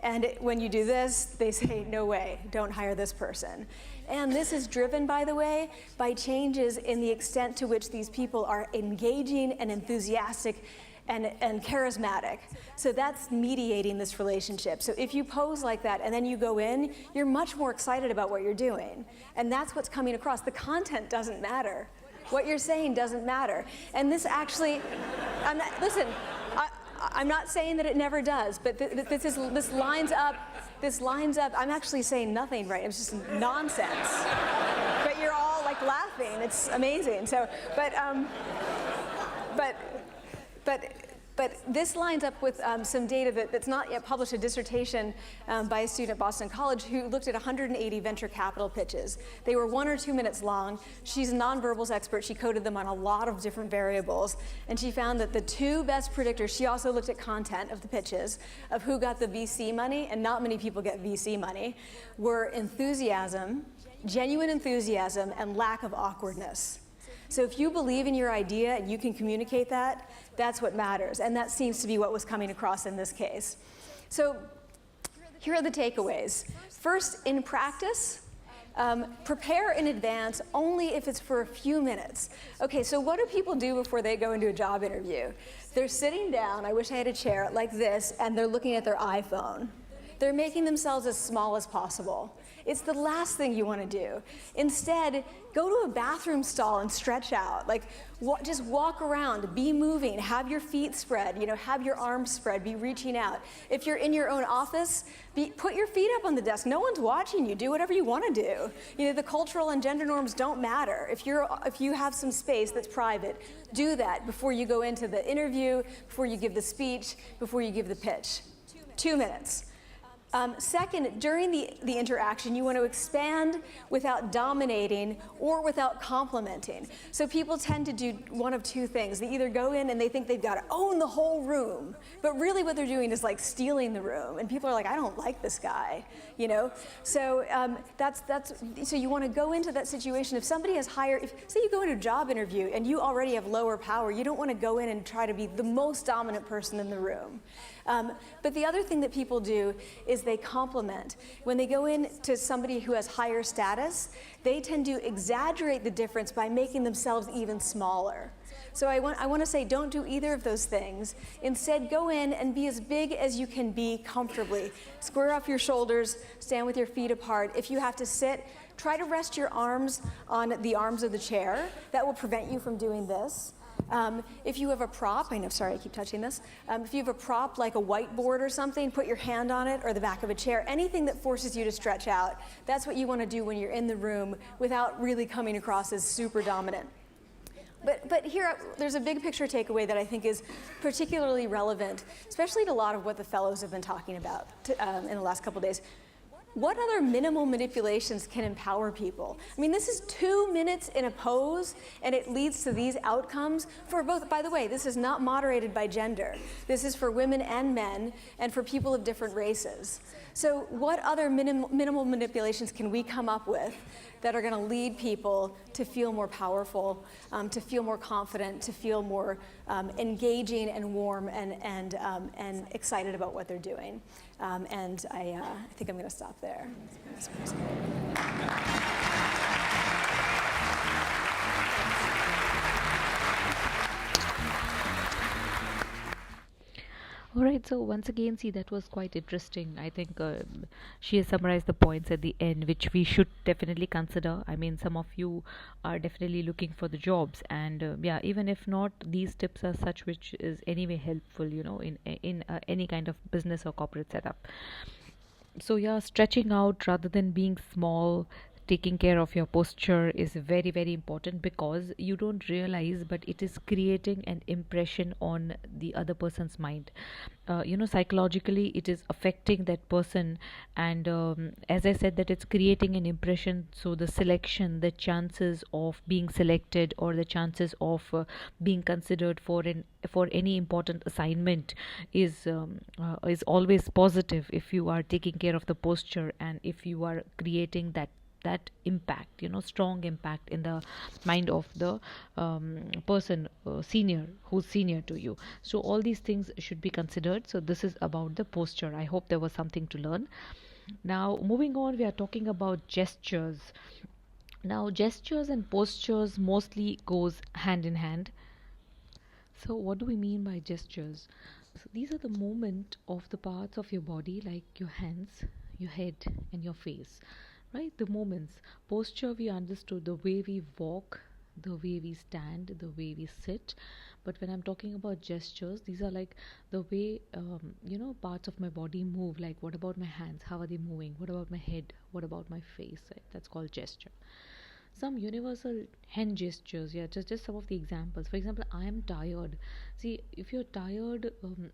And when you do this, they say, no way, don't hire this person. And this is driven, by the way, by changes in the extent to which these people are engaging and enthusiastic and charismatic. So that's mediating this relationship. So if you pose like that and then you go in, you're much more excited about what you're doing. And that's what's coming across. The content doesn't matter. What you're saying doesn't matter. And this actually, listen, I'm not saying that it never does, but this lines up. This lines up. I'm actually saying nothing, right? It's just nonsense. But you're all like laughing. It's amazing. So, but this lines up with some data that's not yet published, a dissertation by a student at Boston College who looked at 180 venture capital pitches. They were 1 or 2 minutes long. She's a nonverbals expert. She coded them on a lot of different variables. And she found that the 2 best predictors, she also looked at content of the pitches, of who got the VC money, and not many people get VC money, were enthusiasm, genuine enthusiasm, and lack of awkwardness. So if you believe in your idea and you can communicate that, that's what matters. And that seems to be what was coming across in this case. So here are the takeaways. First, in practice, prepare in advance only if it's for a few minutes. Okay, so what do people do before they go into a job interview? They're sitting down, I wish I had a chair, like this, and they're looking at their iPhone. They're making themselves as small as possible. It's the last thing you want to do. Instead, go to a bathroom stall and stretch out. Like, just walk around, be moving, have your feet spread, have your arms spread, be reaching out. If you're in your own office, put your feet up on the desk. No one's watching you. Do whatever you want to do. The cultural and gender norms don't matter. If you have some space that's private, do that before you go into the interview, before you give the speech, before you give the pitch. 2 minutes. Second, during the interaction, you want to expand without dominating or without complimenting. So people tend to do one of 2 things. They either go in and they think they've got to own the whole room, but really what they're doing is like stealing the room. And people are like, I don't like this guy, So so you want to go into that situation. If somebody has say you go into a job interview and you already have lower power, you don't want to go in and try to be the most dominant person in the room. But the other thing that people do is they compliment. When they go in to somebody who has higher status, they tend to exaggerate the difference by making themselves even smaller. So I want to say don't do either of those things. Instead, go in and be as big as you can be comfortably. Square off your shoulders, stand with your feet apart. If you have to sit, try to rest your arms on the arms of the chair. That will prevent you from doing this. If you have a prop, sorry, I keep touching this. If you have a prop like a whiteboard or something, put your hand on it or the back of a chair, anything that forces you to stretch out. That's what you want to do when you're in the room without really coming across as super dominant. But here, there's a big picture takeaway that I think is particularly relevant, especially to a lot of what the fellows have been talking about in the last couple days. what other minimal manipulations can empower people? I mean, this is 2 minutes in a pose, and it leads to these outcomes for both. By the way, this is not moderated by gender. This is for women and men, and for people of different races. So what other minimal manipulations can we come up with that are going to lead people to feel more powerful, to feel more confident, to feel more engaging and warm and excited about what they're doing? And I think I'm going to stop there. All right, so once again, see, that was quite interesting. I think she has summarized the points at the end, which we should definitely consider. I mean, some of you are definitely looking for the jobs, and yeah, even if not, these tips are such which is anyway helpful, in any kind of business or corporate setup. So yeah, stretching out rather than being small, taking care of your posture is very, very important, because you don't realize, but it is creating an impression on the other person's mind. Psychologically it is affecting that person, and as I said, that it's creating an impression. So the selection, the chances of being selected, or the chances of being considered for any important assignment is always positive if you are taking care of the posture, and if you are creating that impact, strong impact in the mind of the person, who's senior to you. So all these things should be considered. So this is about the posture. I hope there was something to learn. Now moving on, we are talking about gestures. Now gestures and postures mostly goes hand in hand. So what do we mean by gestures? So these are the movement of the parts of your body, like your hands, your head, and your face, right? The movements. Posture, we understood the way we walk, the way we stand, the way we sit. But when I'm talking about gestures, these are like the way parts of my body move. Like, what about my hands? How are they moving? What about my head? What about my face? Right? That's called gesture. Some universal hand gestures, yeah, just some of the examples. For example, I am tired. See, if you're tired,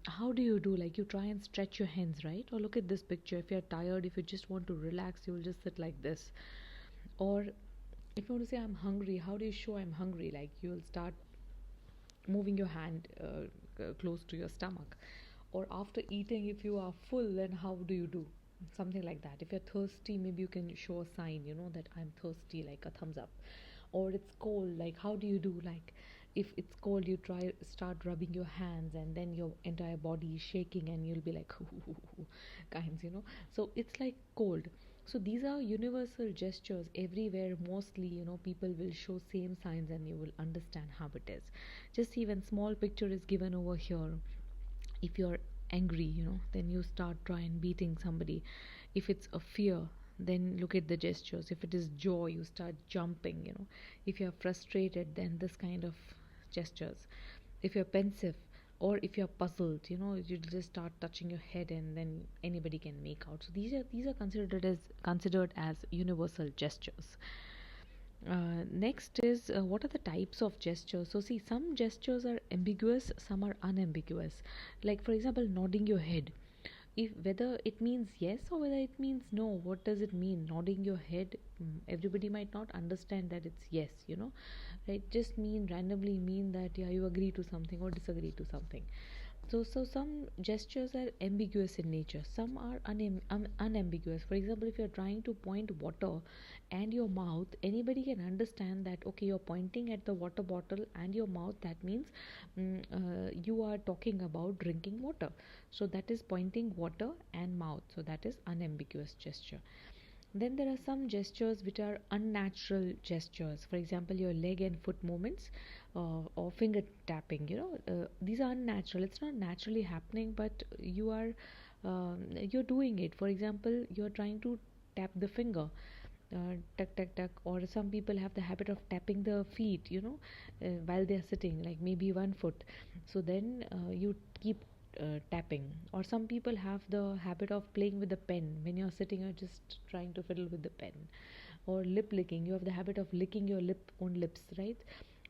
how do you do? Like, you try and stretch your hands, right? Or look at this picture. If you're tired, if you just want to relax, you will just sit like this. Or if you want to say I'm hungry, how do you show I'm hungry? Like, you will start moving your hand close to your stomach. Or after eating, if you are full, then how do you do? Something like that. If you're thirsty, maybe you can show a sign, that I'm thirsty, like a thumbs up. Or it's cold, like how do you do? Like, if it's cold, you start rubbing your hands, and then your entire body is shaking, and you'll be like kinds. So it's like cold. So these are universal gestures everywhere. Mostly, people will show same signs, and you will understand how it is. Just see, when small picture is given over here, if you're angry, then you start trying beating somebody. If it's a fear, then look at the gestures. If it is joy, you start jumping. If you're frustrated, then this kind of gestures. If you're pensive, or if you're puzzled, you just start touching your head, and then anybody can make out. So these are considered as universal gestures. Next is, what are the types of gestures? So see, some gestures are ambiguous, some are unambiguous. Like, for example, nodding your head. If whether it means yes or whether it means no, what does it mean? Nodding your head, everybody might not understand that it's yes, right? Just randomly mean that, yeah, you agree to something or disagree to something. So some gestures are ambiguous in nature, some are unambiguous. For example, if you're trying to point water and your mouth, anybody can understand that, okay, you're pointing at the water bottle and your mouth, that means you are talking about drinking water. So that is pointing water and mouth, so that is unambiguous gesture. Then there are some gestures which are unnatural gestures. For example, your leg and foot movements, or finger tapping. These are unnatural. It's not naturally happening, but you're doing it. For example, you're trying to tap the finger, tuck tuck tuck. Or some people have the habit of tapping the feet, while they're sitting, like maybe one foot. So then you keep tapping. Or some people have the habit of playing with the pen. When you're sitting, you're just trying to fiddle with the pen. Or lip licking, you have the habit of licking your own lips, right?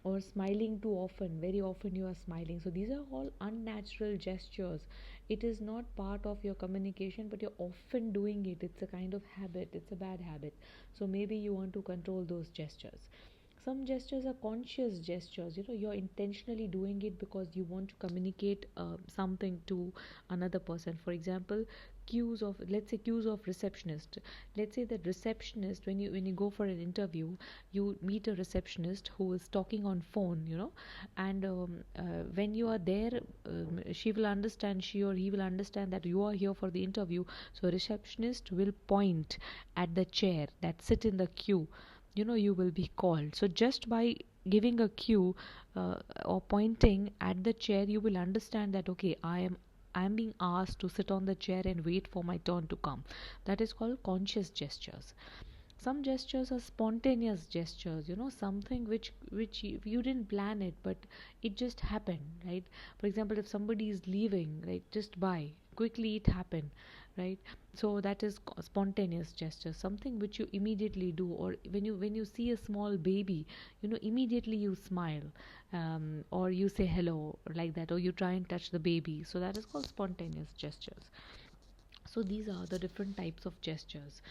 Or smiling too often, very often you are smiling. So these are all unnatural gestures, it is not part of your communication, but you're often doing it. It's a kind of habit, it's a bad habit. So maybe you want to control those gestures. Some gestures are conscious gestures, you're intentionally doing it because you want to communicate something to another person. For example, cues of receptionist. Let's say that receptionist, when you go for an interview, you meet a receptionist who is talking on phone, and when you are there, she or he will understand that you are here for the interview. So receptionist will point at the chair that sit in the queue, you will be called. So just by giving a cue, or pointing at the chair, you will understand that, okay, I am being asked to sit on the chair and wait for my turn to come. That is called conscious gestures. Some gestures are spontaneous gestures, something which you didn't plan it, but it just happened, right? For example, if somebody is leaving, like just by quickly it happened, right? So that is spontaneous gesture, something which you immediately do. Or when you see a small baby, immediately you smile, or you say hello, like that, or you try and touch the baby. So that is called spontaneous gestures. So these are the different types of gestures.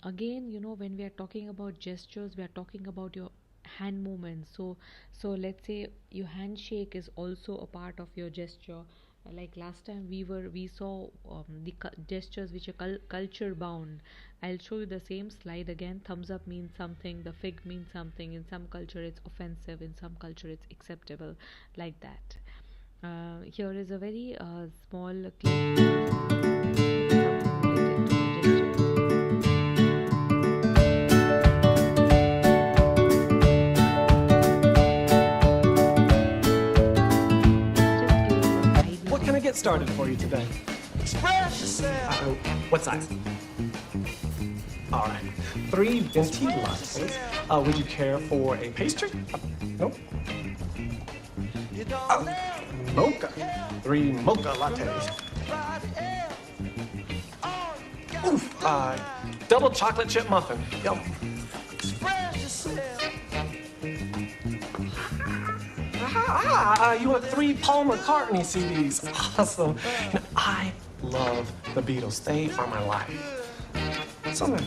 Again, when we are talking about gestures, we are talking about your hand movements. So let's say your handshake is also a part of your gesture. Like last time we saw the gestures which are culture bound. I'll show you the same slide again. Thumbs up means something, the fig means something. In some culture it's offensive, in some culture it's acceptable, like that. Here is a very small clip. What can I get started for you today? Express yourself. What size? All right. 3 venti lattes. Would you care for a pastry? Nope. You don't Mocha. 3 mocha lattes. Oof. Double chocolate chip muffin. Yum. express yourself. You want 3 Paul McCartney CDs. Awesome. I love the Beatles. They are my life. Something.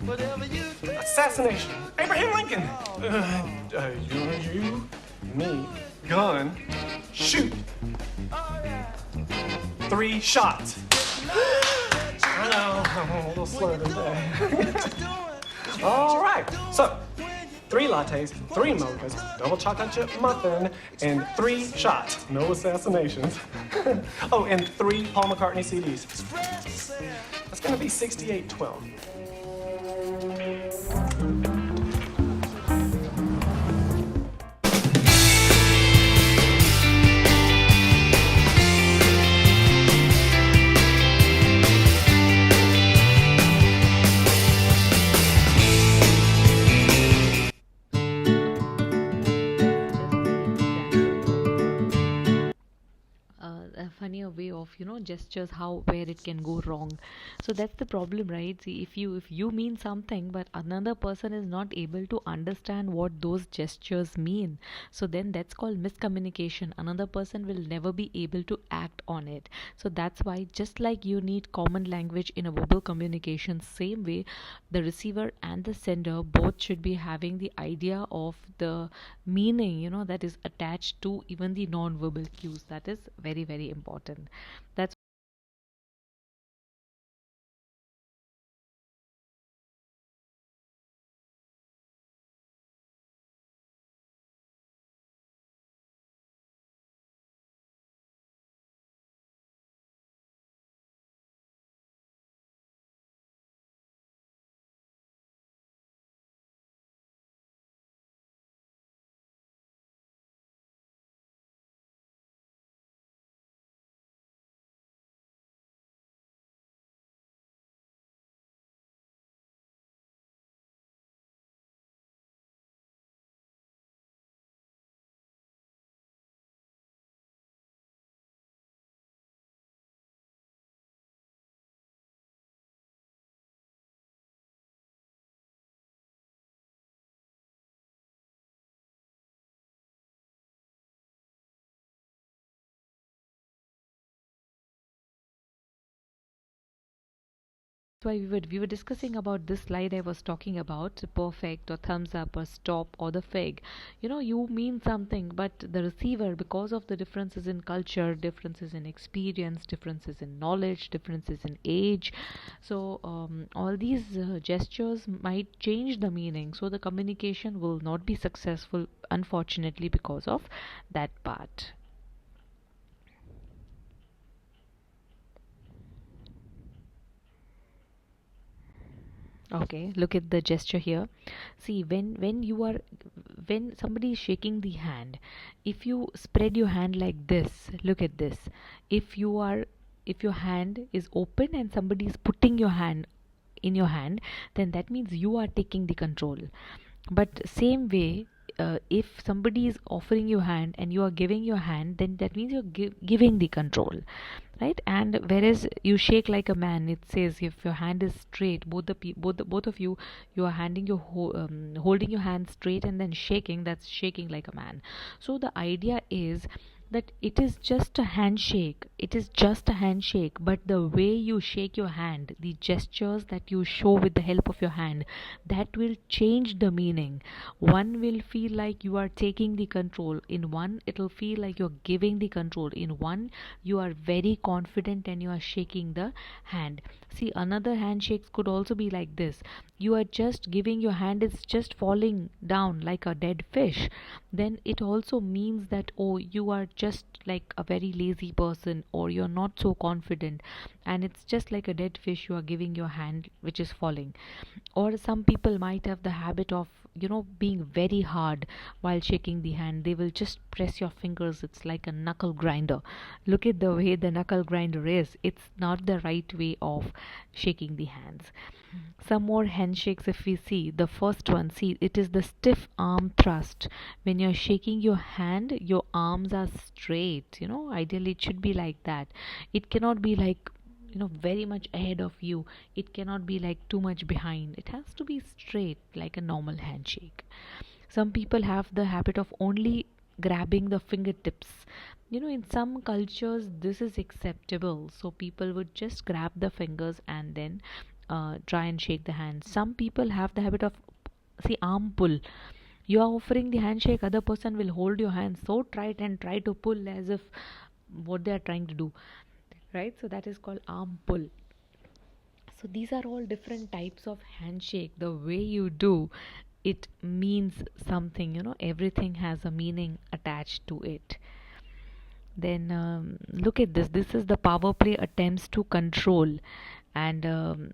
Whatever you do. Assassination. Abraham Lincoln. You, me, gun, shoot. 3 shots. I know, I'm a little slow today. All right, so 3 lattes, 3 mochas, double chocolate chip muffin, and 3 shots. No assassinations. Oh, and 3 Paul McCartney CDs. That's gonna be 6812. A funnier way of gestures, how where it can go wrong. So that's the problem, right? See, if you mean something but another person is not able to understand what those gestures mean, so then that's called miscommunication. Another person will never be able to act on it. So that's why, just like you need common language in a verbal communication, same way the receiver and the sender both should be having the idea of the meaning that is attached to even the non-verbal cues. That is very, very important. That's why we were discussing about this slide I was talking about, perfect or thumbs up or stop or the fig. You mean something, but the receiver, because of the differences in culture, differences in experience, differences in knowledge, differences in age, so all these gestures might change the meaning, so the communication will not be successful, unfortunately, because of that part. Okay, look at the gesture here. See, when somebody is shaking the hand, if you spread your hand like this, look at this. If your hand is open and somebody is putting your hand in your hand, then that means you are taking the control. But same way, if somebody is offering you hand and you are giving your hand, then that means you're giving the control, right? And whereas you shake like a man, it says if your hand is straight, both of you, you are handing your holding your hand straight and then shaking, that's shaking like a man. So the idea is that it is just a handshake, but the way you shake your hand, the gestures that you show with the help of your hand, that will change the meaning. One will feel like you are taking the control, in one it'll feel like you're giving the control, in one you are very confident and you are shaking the hand. See, another handshakes could also be like this. You are just giving your hand, it's just falling down like a dead fish, then it also means that, oh, you are just like a very lazy person, or you're not so confident, and it's just like a dead fish you are giving your hand which is falling. Or some people might have the habit of being very hard while shaking the hand. They will just press your fingers, it's like a knuckle grinder. Look at the way the knuckle grinder is, it's not the right way of shaking the hands. Some more handshakes, if we see the first one, see, it is the stiff arm thrust. When you're shaking your hand, your arms are straight. Ideally it should be like that. It cannot be like very much ahead of you, it cannot be like too much behind, it has to be straight like a normal handshake. Some people have the habit of only grabbing the fingertips. In some cultures this is acceptable, so people would just grab the fingers and then try and shake the hand. Some people have the habit of, see, arm pull. You are offering the handshake, other person will hold your hand so tight and try to pull as if what they are trying to do, right? So that is called arm pull. So these are all different types of handshake. The way you do it means something, everything has a meaning attached to it. Then look at this. This is the power play attempts to control, and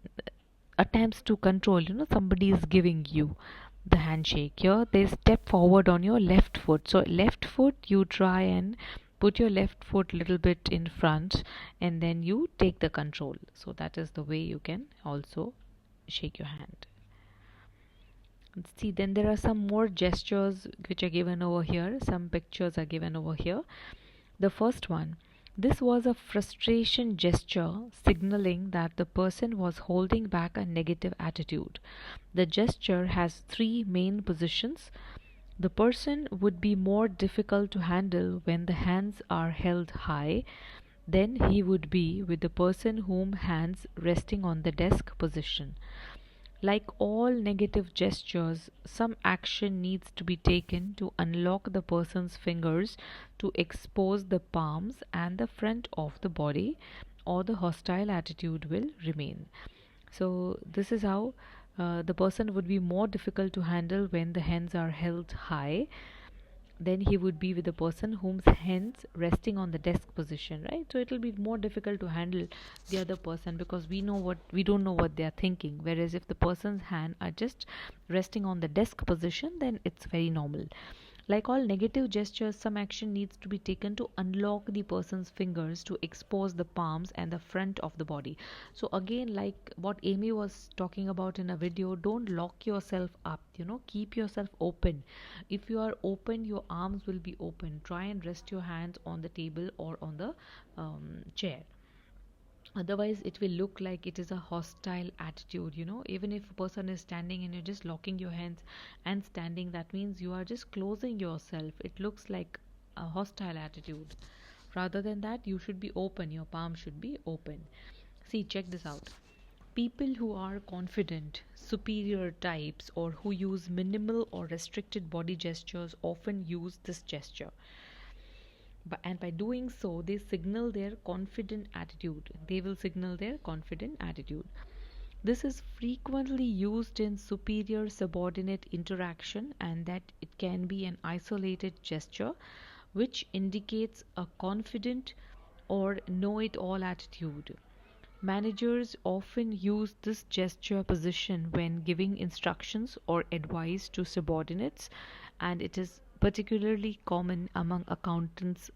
attempts to control. Somebody is giving you the handshake. Here they step forward on your left foot. So left foot, you try and put your left foot little bit in front, and then you take the control. So that is the way you can also shake your hand. See, then there are some more gestures which are given over here. Some pictures are given over here. The first one, this was a frustration gesture signaling that the person was holding back a negative attitude. The gesture has three main positions. The person would be more difficult to handle when the hands are held high than he would be with the person whom hands resting on the desk position. Like all negative gestures, some action needs to be taken to unlock the person's fingers to expose the palms and the front of the body, or the hostile attitude will remain. So this is how the person would be more difficult to handle when the hands are held high than he would be with the person whose hands resting on the desk position, right? So it will be more difficult to handle the other person, because we don't know what they are thinking. Whereas if the person's hand are just resting on the desk position, then it's very normal. Like all negative gestures, some action needs to be taken to unlock the person's fingers to expose the palms and the front of the body. So again, like what Amy was talking about in a video, don't lock yourself up, keep yourself open. If you are open, your arms will be open. Try and rest your hands on the table or on the chair. Otherwise it will look like it is a hostile attitude. Even if a person is standing and you're just locking your hands and standing, that means you are just closing yourself. It looks like a hostile attitude. Rather than that, you should be open, your palm should be open. See, check this out. People who are confident, superior types, or who use minimal or restricted body gestures often use this gesture. And by doing so, they signal their confident attitude. They will signal their confident attitude. This is frequently used in superior subordinate interaction, and that it can be an isolated gesture which indicates a confident or know it all attitude. Managers often use this gesture position when giving instructions or advice to subordinates, and it is particularly common among accountants,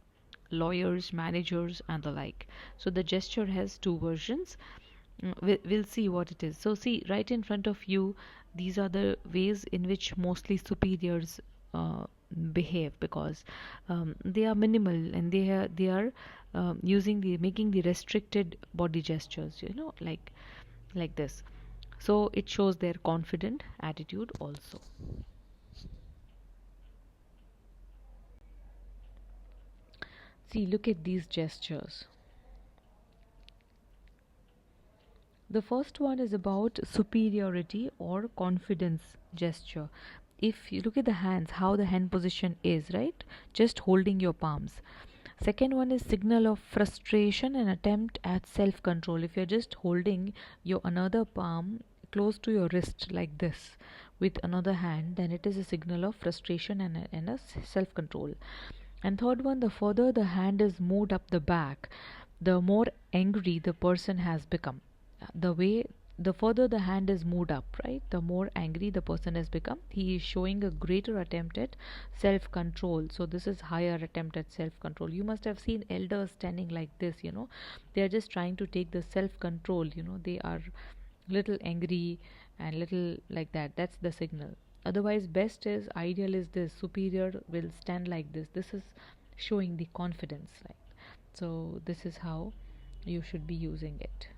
lawyers, managers, and the like. So the gesture has two versions. We'll see what it is. So see, right in front of you, these are the ways in which mostly superiors behave, because they are minimal, and they are making the restricted body gestures, like this. So it shows their confident attitude also. See, look at these gestures. The first one is about superiority or confidence gesture. If you look at the hands, how the hand position is, right? Just holding your palms. Second one is signal of frustration and attempt at self-control. If you're just holding your another palm close to your wrist like this with another hand, then it is a signal of frustration and a self-control. And third one, the further the hand is moved up the back, the more angry the person has become. The further the hand is moved up, right, the more angry the person has become. He is showing a greater attempt at self-control. So this is higher attempt at self-control. You must have seen elders standing like this, they are just trying to take the self-control. They are little angry and little like that. That's the signal. Otherwise, best is, ideal is this: superior will stand like this. This is showing the confidence, right? So this is how you should be using it.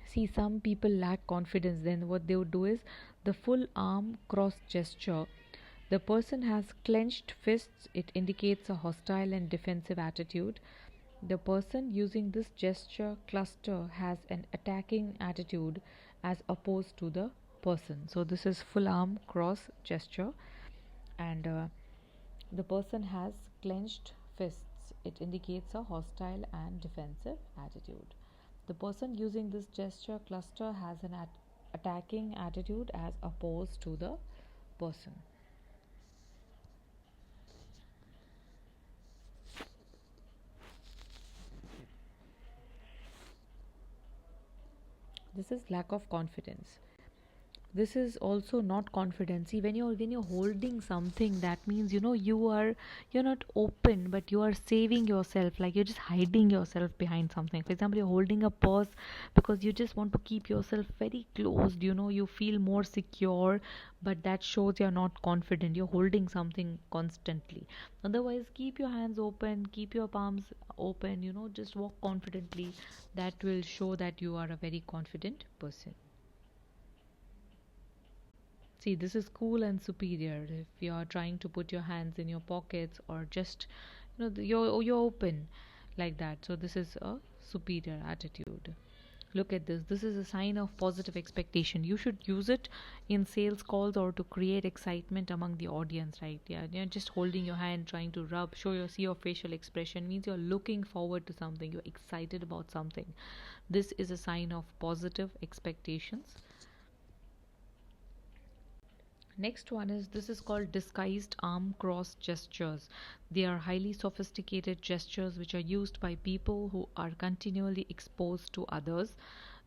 See, some people lack confidence, then what they would do is the full arm cross gesture. The person has clenched fists, it indicates a hostile and defensive attitude. The person using this gesture cluster has an attacking attitude as opposed to the person. So this is full arm cross gesture, and the person has clenched fists, it indicates a hostile and defensive attitude. The person using this gesture cluster has an attacking attitude as opposed to the person. This is lack of confidence. This is also not confidence. See, when you're holding something, that means you're not open, but you are saving yourself, like you're just hiding yourself behind something. For example, you're holding a purse because you just want to keep yourself very closed, you feel more secure, but that shows you're not confident. You're holding something constantly. Otherwise, keep your hands open, keep your palms open, just walk confidently. That will show that you are a very confident person. See, this is cool and superior. If you are trying to put your hands in your pockets, or just you're open like that. So this is a superior attitude. Look at this. This is a sign of positive expectation. You should use it in sales calls or to create excitement among the audience, right? Yeah, you're just holding your hand, trying to see your facial expression, means you're looking forward to something. You're excited about something. This is a sign of positive expectations. Next one is, this is called disguised arm cross gestures. They are highly sophisticated gestures which are used by people who are continually exposed to others.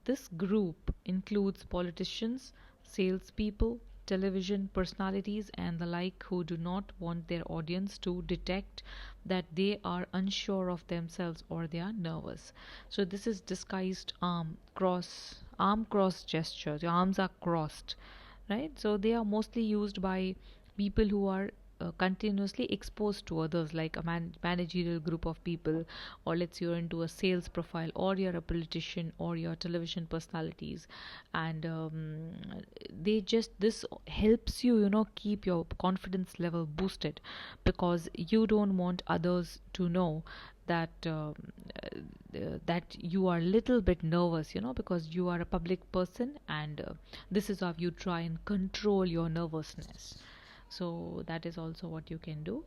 This group includes politicians, salespeople, television personalities, and the like, who do not want their audience to detect that they are unsure of themselves or they are nervous. So this is disguised arm cross gestures. Your arms are crossed, right? So they are mostly used by people who are continuously exposed to others, like a managerial group of people, or let's say you're into a sales profile, or you're a politician, or you're television personalities, and this helps you keep your confidence level boosted, because you don't want others to know that that you are a little bit nervous, because you are a public person, and this is how you try and control your nervousness. So that is also what you can do.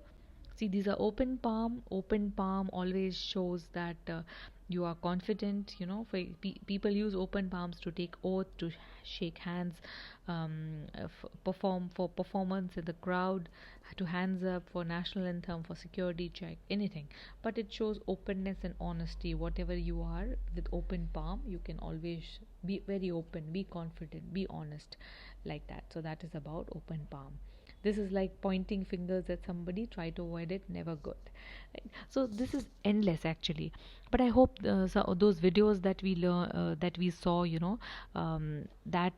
See, these are open palm. Open palm always shows that you are confident. People use open palms to take oath, to shake hands, perform for performance in the crowd, to hands up for national anthem, for security check, anything. But it shows openness and honesty. Whatever you are, with open palm, you can always be very open, be confident, be honest, like that. So that is about open palm. This is like pointing fingers at somebody. Try to avoid it. Never good. Right? So this is endless actually. But I hope those videos that we saw, that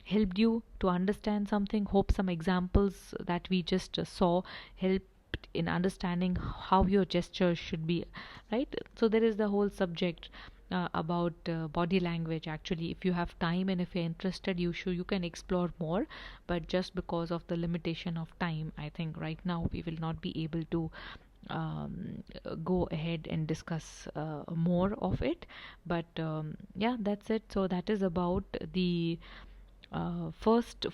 helped you to understand something. Hope some examples that we just saw helped in understanding how your gestures should be. Right. So there is the whole subject about body language. Actually, if you have time and if you're interested, you can explore more, but just because of the limitation of time, I think right now we will not be able to go ahead and discuss more of it. But yeah, that's it. So that is about the first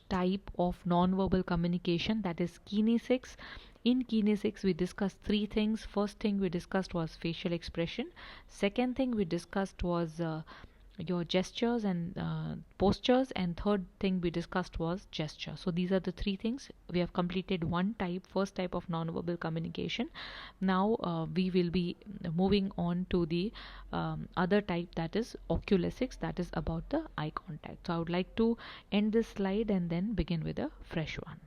type of non-verbal communication, that is kinesics. In kinesics, we discussed three things. First thing we discussed was facial expression. Second thing we discussed was your gestures and postures, and third thing we discussed was gesture. So these are the three things. We have completed first type of non-verbal communication. Now we will be moving on to the other type, that is oculesics, that is about the eye contact. So I would like to end this slide and then begin with a fresh one.